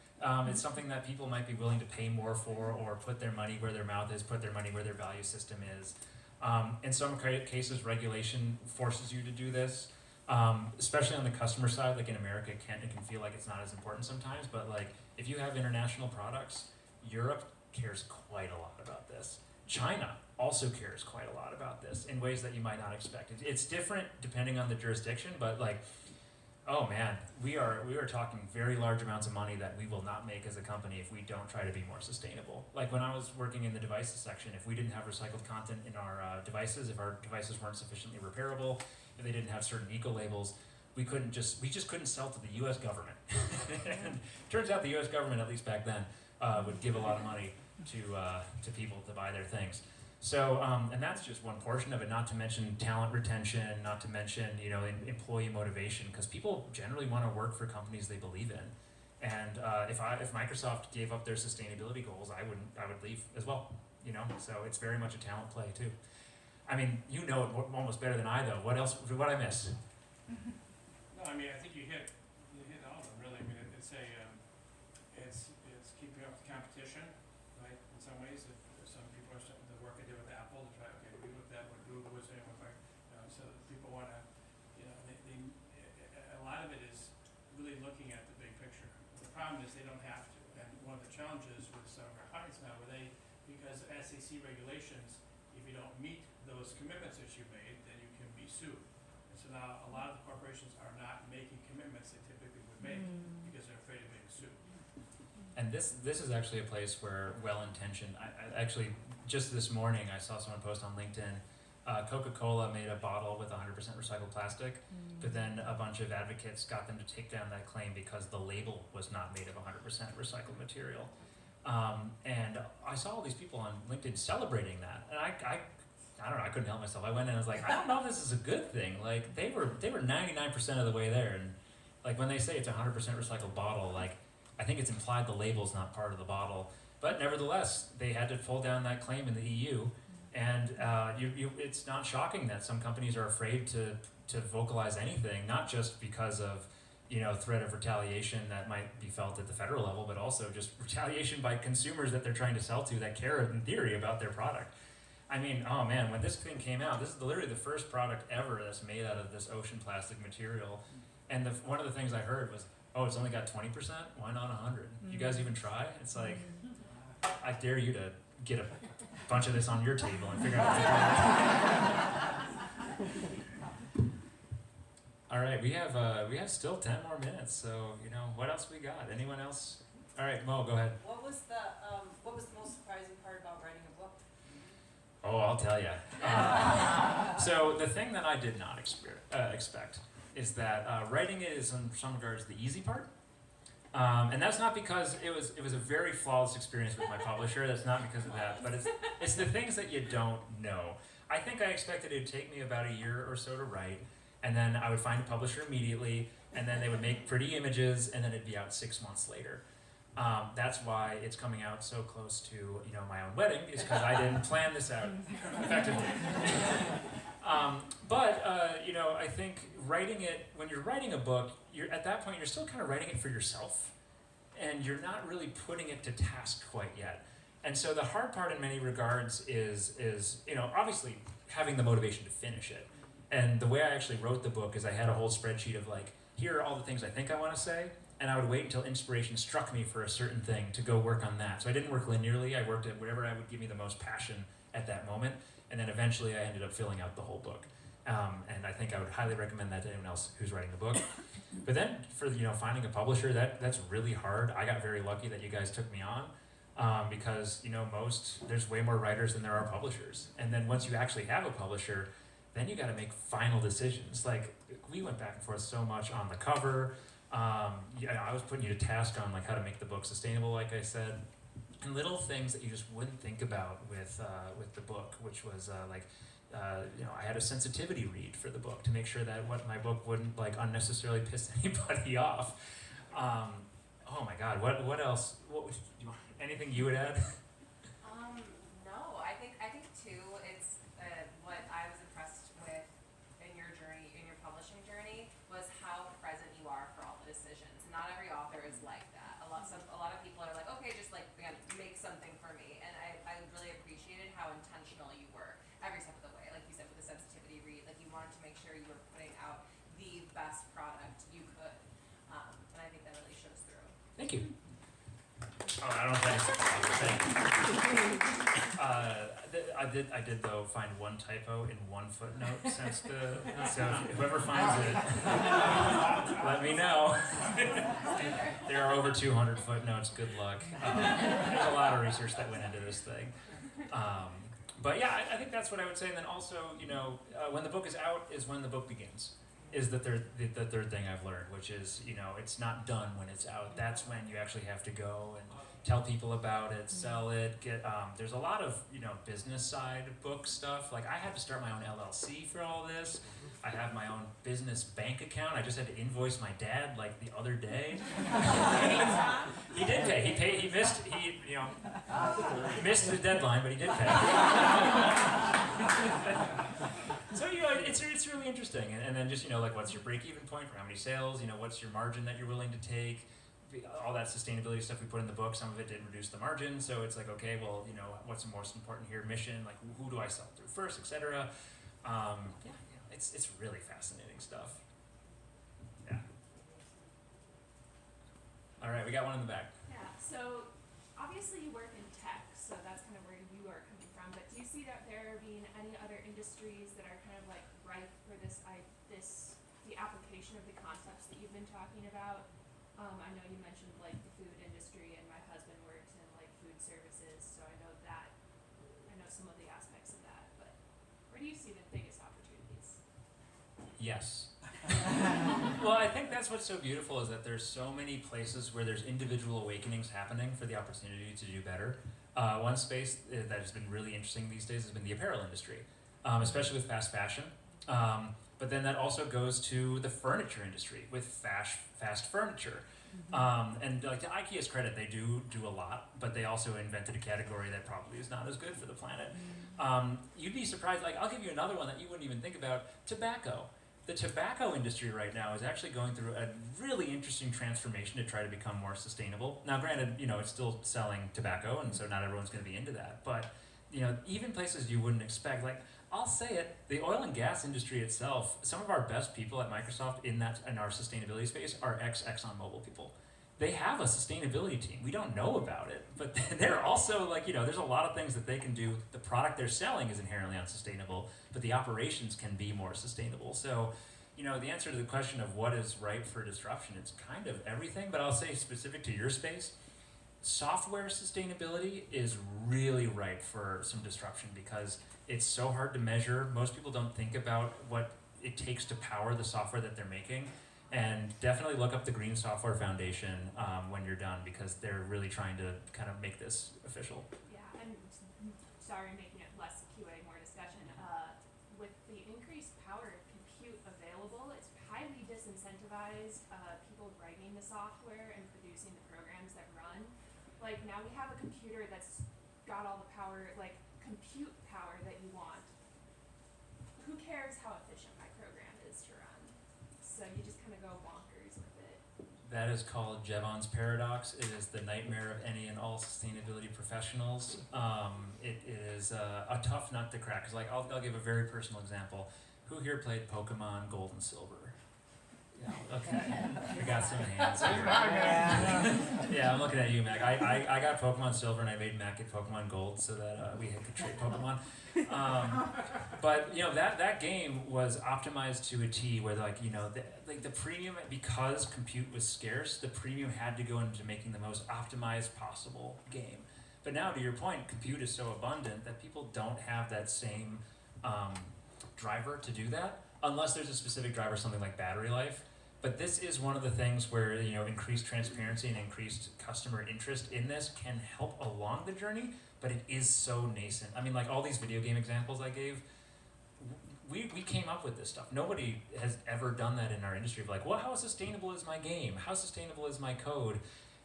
It's something that people might be willing to pay more for, or put their money where their mouth is, put their money where their value system is. In some cases, regulation forces you to do this, especially on the customer side. Like in America, it can feel like it's not as important sometimes, but like if you have international products, Europe cares quite a lot about this. China also cares quite a lot about this in ways that you might not expect. It's different depending on the jurisdiction, but like, oh man, we are talking very large amounts of money that we will not make as a company if we don't try to be more sustainable. Like when I was working in the devices section, if we didn't have recycled content in our devices, if our devices weren't sufficiently repairable, if they didn't have certain eco-labels, we just couldn't sell to the U.S. government. And turns out the U.S. government, at least back then, would give a lot of money to people to buy their things. So, and that's just one portion of it, not to mention talent retention, not to mention, employee motivation, because people generally want to work for companies they believe in. And if Microsoft gave up their sustainability goals, I would leave as well, so it's very much a talent play too. I mean, you know it almost better than I, though. What I miss? No, I mean, I think you hit all of them, really. I mean, it's keeping up with competition, right? In some ways, if some people are the work I did with Apple to try, okay, we looked at what Google was doing with so people want to, a lot of it is really looking at the big picture. The problem is they don't have to, and one of the challenges with some of our clients now, because of SEC regulations, if you don't meet those commitments that you made, then you can be sued. And so now a lot of the corporations are not making commitments they typically would make because they're afraid of being sued. And this is actually a place where well-intentioned, I actually, just this morning, I saw someone post on LinkedIn, Coca-Cola made a bottle with 100% recycled plastic, but then a bunch of advocates got them to take down that claim because the label was not made of 100% recycled material. And I saw all these people on LinkedIn celebrating that, and I I don't know, I couldn't help myself. I went in and I was like, I don't know if this is a good thing. Like, they were 99% of the way there, and like when they say it's a 100% recycled bottle, like I think it's implied the label's not part of the bottle. But nevertheless, they had to pull down that claim in the EU, and it's not shocking that some companies are afraid to vocalize anything, not just because of threat of retaliation that might be felt at the federal level, but also just retaliation by consumers that they're trying to sell to that care in theory about their product. I mean, oh man, when this thing came out, this is literally the first product ever that's made out of this ocean plastic material. And one of the things I heard was, oh, it's only got 20%? Why not 100? You guys even try? It's like, I dare you to get a bunch of this on your table and figure out what to do. All right, we have still 10 more minutes, so what else we got? Anyone else? All right, Mo, go ahead. What was the most surprising part about writing a book? Oh, I'll tell you. So the thing that I did not expect is that writing is in some regards the easy part. And that's not because it was a very flawless experience with my publisher. That's not because of that, but it's the things that you don't know. I think I expected it would take me about a year or so to write, and then I would find a publisher immediately, and then they would make pretty images, and then it'd be out 6 months later. That's why it's coming out so close to my own wedding, is because I didn't plan this out effectively. But I think when you're writing a book, at that point you're still kind of writing it for yourself, and you're not really putting it to task quite yet. And so the hard part in many regards is obviously having the motivation to finish it. And the way I actually wrote the book is I had a whole spreadsheet of like, here are all the things I think I want to say, and I would wait until inspiration struck me for a certain thing to go work on that. So I didn't work linearly. I worked at whatever would give me the most passion at that moment, and then eventually I ended up filling out the whole book. And I think I would highly recommend that to anyone else who's writing the book. But then for finding a publisher, that's really hard. I got very lucky that you guys took me on, because there's way more writers than there are publishers. And then once you actually have a publisher, then you got to make final decisions. Like, we went back and forth so much on the cover. I was putting you to task on like how to make the book sustainable, like I said, and little things that you just wouldn't think about with the book, which was I had a sensitivity read for the book to make sure that my book wouldn't like unnecessarily piss anybody off. Oh my God, what else? Anything you would add? No, I think too, it's what I was impressed with in your journey, in your publishing journey, was how present you are for all the decisions. Not every author is like that. A lot of people are like, okay, just like make something for me, and I really appreciated how intentional you were every step of the way. Like you said with the sensitivity read, like you wanted to make sure you were putting out the best product you could, and I think that really shows through. Thank you. Oh, I don't think. I did though find one typo in one footnote so whoever finds it, let me know. There are over 200 footnotes. Good luck. There's a lot of research that went into this thing. But yeah, I think that's what I would say. And then also, when the book is out is when the book begins. Is the third thing I've learned, which is, it's not done when it's out. That's when you actually have to go and tell people about it, sell it, there's a lot of, business side book stuff. Like I had to start my own LLC for all this. I have my own business bank account. I just had to invoice my dad like the other day. He did pay. He missed the deadline, but he did pay. So it's really interesting, and then just like what's your break-even point for how many sales? What's your margin that you're willing to take? All that sustainability stuff we put in the book. Some of it did reduce the margin, so it's like okay, well what's the most important here? Mission, like who do I sell through first, etc. It's really fascinating stuff. Yeah. All right, we got one in the back. Yeah. So obviously you work in tech, so that's kind of where you are coming from. But do you see that there being any other industries that are kind of like ripe for the application of the concepts that you've been talking about? I know you mentioned like the food industry, and my husband works in like food services, so I know some of the aspects of that. But where do you see the biggest opportunities? Yes. Well, I think that's what's so beautiful is that there's so many places where there's individual awakenings happening for the opportunity to do better. One space that has been really interesting these days has been the apparel industry. especially with fast fashion. But then that also goes to the furniture industry with fast furniture. And like to IKEA's credit, they do a lot, but they also invented a category that probably is not as good for the planet. You'd be surprised, like I'll give you another one that you wouldn't even think about, tobacco. The tobacco industry right now is actually going through a really interesting transformation to try to become more sustainable. Now granted, it's still selling tobacco, and so not everyone's going to be into that, but even places you wouldn't expect, like I'll say it, the oil and gas industry itself, some of our best people at Microsoft in our sustainability space are ex-ExxonMobil people. They have a sustainability team. We don't know about it, but they're also like, there's a lot of things that they can do. The product they're selling is inherently unsustainable, but the operations can be more sustainable. So, the answer to the question of what is ripe for disruption, it's kind of everything, but I'll say specific to your space, software sustainability is really ripe for some disruption because it's so hard to measure. Most people don't think about what it takes to power the software that they're making. And definitely look up the Green Software Foundation when you're done, because they're really trying to kind of make this official. Yeah, and sorry, making it less QA, more discussion. With the increased power of compute available, it's highly disincentivized people writing the software and producing the programs that run. Like now we have a computer that's got all the power, like compute power that you want. Who cares how efficient my program is to run? So you just kind of go bonkers with it. That is called Jevons paradox. It is the nightmare of any and all sustainability professionals. It is a tough nut to crack. Cause like I'll give a very personal example. Who here played Pokemon Gold and Silver? Yeah, okay. We got some hands here. Yeah, I'm looking at you, Mac. I got Pokemon Silver and I made Mac get Pokemon Gold so that we could trade Pokemon. But that game was optimized to a T where the premium, because compute was scarce, the premium had to go into making the most optimized possible game. But now, to your point, compute is so abundant that people don't have that same driver to do that, unless there's a specific driver, something like battery life. But this is one of the things where increased transparency and increased customer interest in this can help along the journey, but it is so nascent. I mean, like all these video game examples I gave, we came up with this stuff. Nobody has ever done that in our industry of like, well, how sustainable is my game? How sustainable is my code?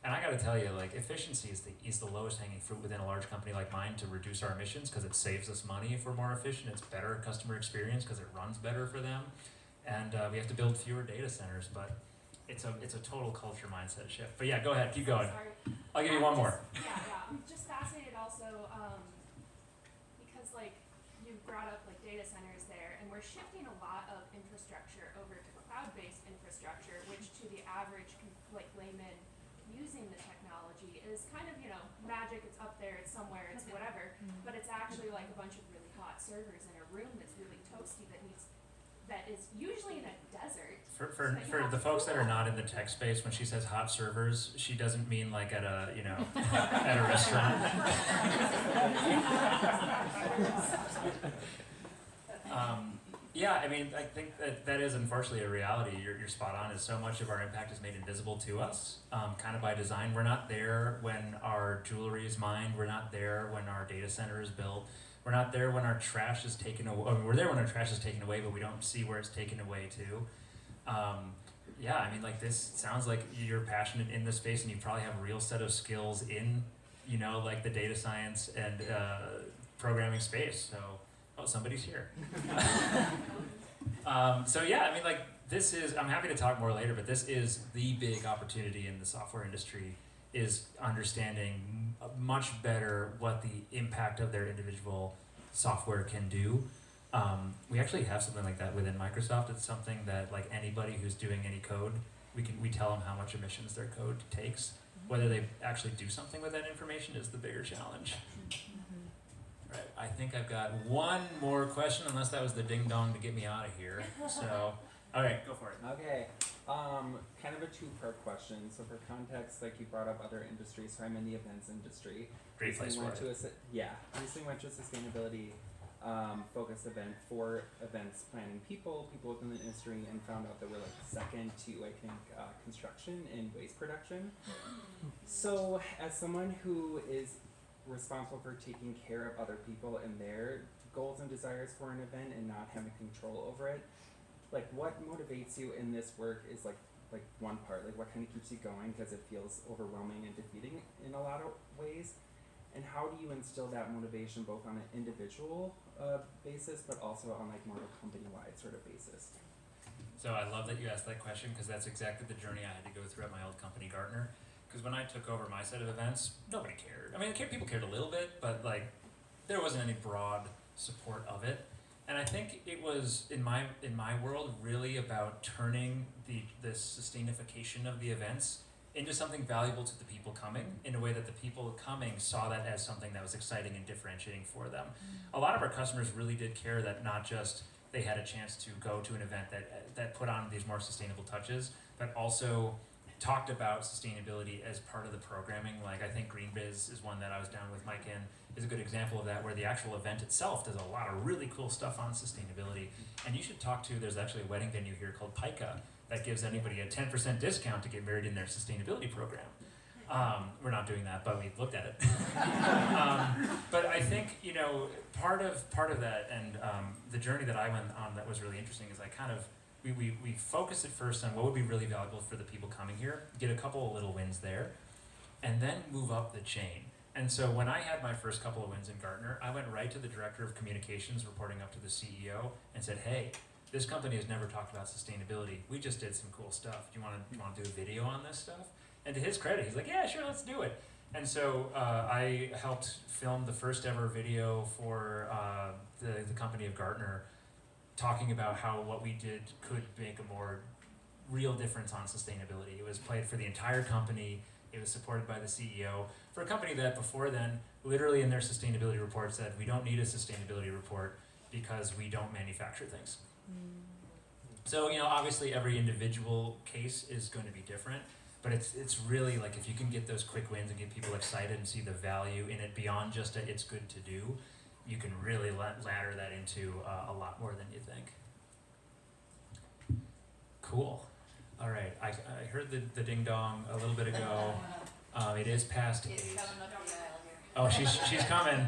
And I gotta tell you, like efficiency is the lowest hanging fruit within a large company like mine to reduce our emissions, because it saves us money if we're more efficient. It's better customer experience because it runs better for them. And we have to build fewer data centers, but it's a total culture mindset shift. But yeah, go ahead, keep going. Sorry. I'll give you one more. Yeah. I'm just fascinated also because like you brought up like data centers there, and we're shifting a lot of infrastructure over to cloud-based infrastructure, which to the average like layman using the technology is kind of magic. It's up there, it's somewhere, it's whatever. But it's actually like a bunch of really hot servers in a room that's really toasty that is usually in a desert. For the folks that are not in the tech space, when she says hot servers, she doesn't mean like at a at a restaurant. Yeah, I mean, I think that is unfortunately a reality. You're spot on. Is so much of our impact is made invisible to us, kind of by design. We're not there when our jewelry is mined. We're not there when our data center is built. We're not there when our trash is taken away. We're there when our trash is taken away, but we don't see where it's taken away to. Yeah, I mean, like this sounds like you're passionate in this space, and you probably have a real set of skills in, like the data science and programming space. So, somebody's here. So yeah, I mean, like this is. I'm happy to talk more later, but this is the big opportunity in the software industry. Is understanding much better what the impact of their individual software can do. We actually have something like that within Microsoft. It's something that like anybody who's doing any code, we tell them how much emissions their code takes. Whether they actually do something with that information is the bigger challenge. Right, I think I've got one more question, unless that was the ding dong to get me out of here. So, all right, go for it. Okay, kind of a two-part question. So for context, like you brought up other industries, so I'm in the events industry. Great place for it. Recently went to a sustainability focused event for events planning people within the industry, and found out that we're like second to, I think, construction and waste production. So as someone who is responsible for taking care of other people and their goals and desires for an event and not having control over it. Like, what motivates you in this work is like one part. Like, what kind of keeps you going because it feels overwhelming and defeating in a lot of ways. And how do you instill that motivation both on an individual basis, but also on like more of a company-wide sort of basis? So I love that you asked that question because that's exactly the journey I had to go through at my old company, Gartner. Because when I took over my set of events, nobody cared. I mean, people cared a little bit, but like there wasn't any broad support of it. And I think it was in my world really about turning the sustainification of the events into something valuable to the people coming in a way that the people coming saw that as something that was exciting and differentiating for them. A lot of our customers really did care that not just they had a chance to go to an event that put on these more sustainable touches, but also talked about sustainability as part of the programming. Like I think Green Biz is one that I was down with Mike in, is a good example of that, where the actual event itself does a lot of really cool stuff on sustainability. And you should talk to, there's actually a wedding venue here called Pica that gives anybody a 10% discount to get married in their sustainability program. We're not doing that, but we looked at it. But I think, you know, part of that and the journey that I went on that was really interesting is I kind of, we focused at first on what would be really valuable for the people coming here, get a couple of little wins there, and then move up the chain. And so when I had my first couple of wins in Gartner, I went right to the director of communications reporting up to the CEO and said, hey, this company has never talked about sustainability. We just did some cool stuff. Do you want to do a video on this stuff? And to his credit, he's like, yeah, sure, let's do it. And so I helped film the first ever video for the company of Gartner, talking about how what we did could make a more real difference on sustainability. It was played for the entire company. It was supported by the CEO for a company that before then, literally in their sustainability report said, we don't need a sustainability report because we don't manufacture things. So, you know, obviously every individual case is going to be different, but it's really like if you can get those quick wins and get people excited and see the value in it beyond just it's good to do, you can really ladder that into a lot more than you think. Cool. All right, I heard the ding dong a little bit ago. It is past 8. It's coming up the aisle here. Oh, she's coming.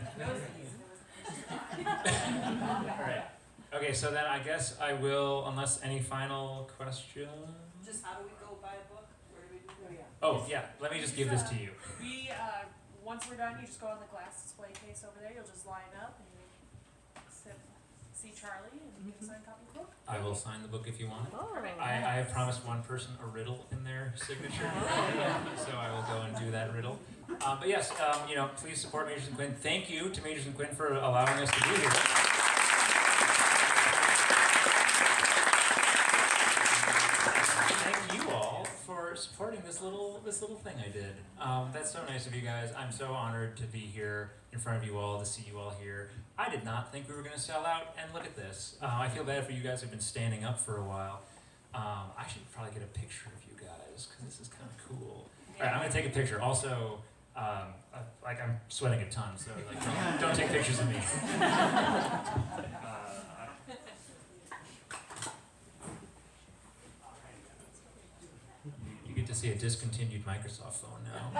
All right. Okay, so then I guess I will, unless any final questions. Just how do we go buy a book? Where do we do that? Oh yeah, let me just give this to you. We, once we're done, you just go on the glass display case over there, you'll just line up and you see Charlie and you can sign a copy of the book. I will sign the book if you want it. Oh. I have promised one person a riddle in their signature, so I will go and do that riddle. But yes, you know, please support Majors and Quinn. Thank you to Majors and Quinn for allowing us to be here. Thank you all for supporting this little thing I did. That's so nice of you guys. I'm so honored to be here in front of you all, to see you all here. I did not think we were going to sell out, and look at this. I feel bad for you guys who've been standing up for a while. I should probably get a picture of you guys, because this is kind of cool. All right, I'm going to take a picture. Also, like I'm sweating a ton, so like don't take pictures of me. You get to see a discontinued Microsoft phone now.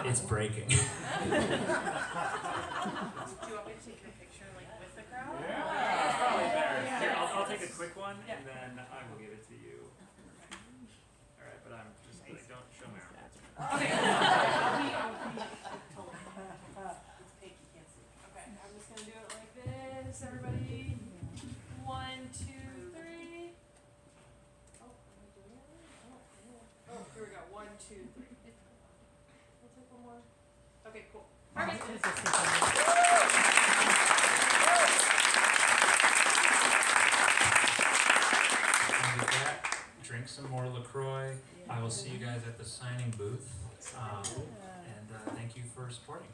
It's breaking. Do you want me to take your picture like with the crowd? Yeah, it's probably better. Yeah. Here, I'll take a quick one, Yeah. and then I will give it to you. All right, but I'm just like, don't show my arm. Okay. Okay, I'm just gonna do it like this, everybody. 1, 2, 3. Oh, am I doing it right? Oh, here we go. 1, 2, 3. We'll take one more. Okay, cool. Perfect. And with that, drink some more LaCroix. I will see you guys at the signing booth. And thank you for supporting.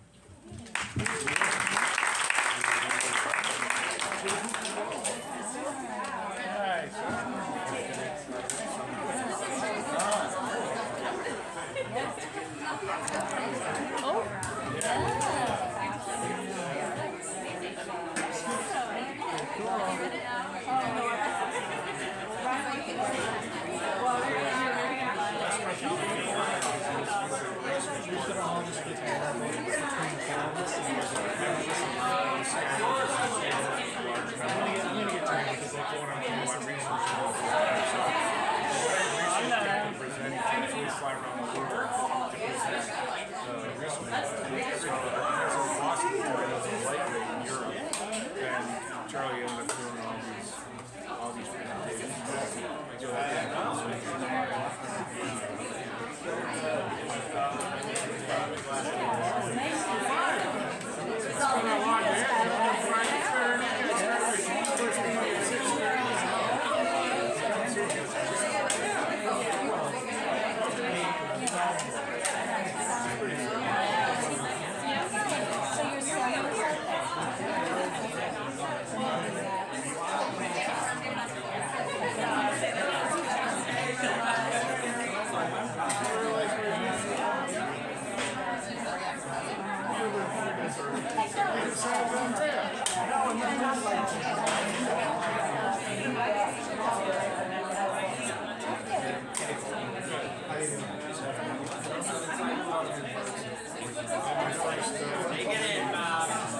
Charlie ended up doing all these presentations. I do like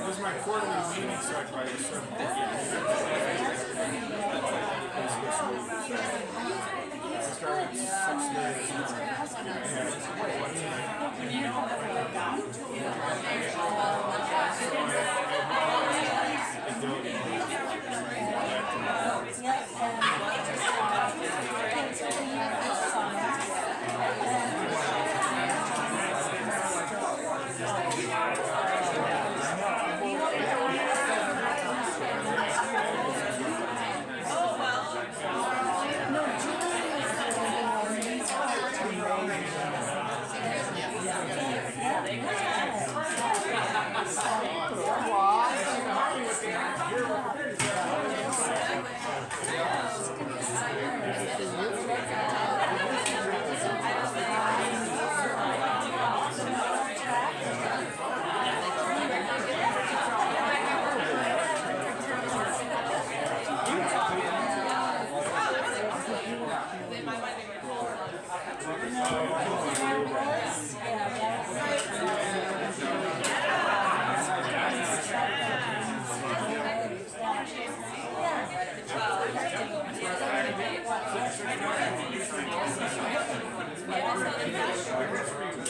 This is my quarterly meeting, so I try to start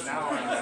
now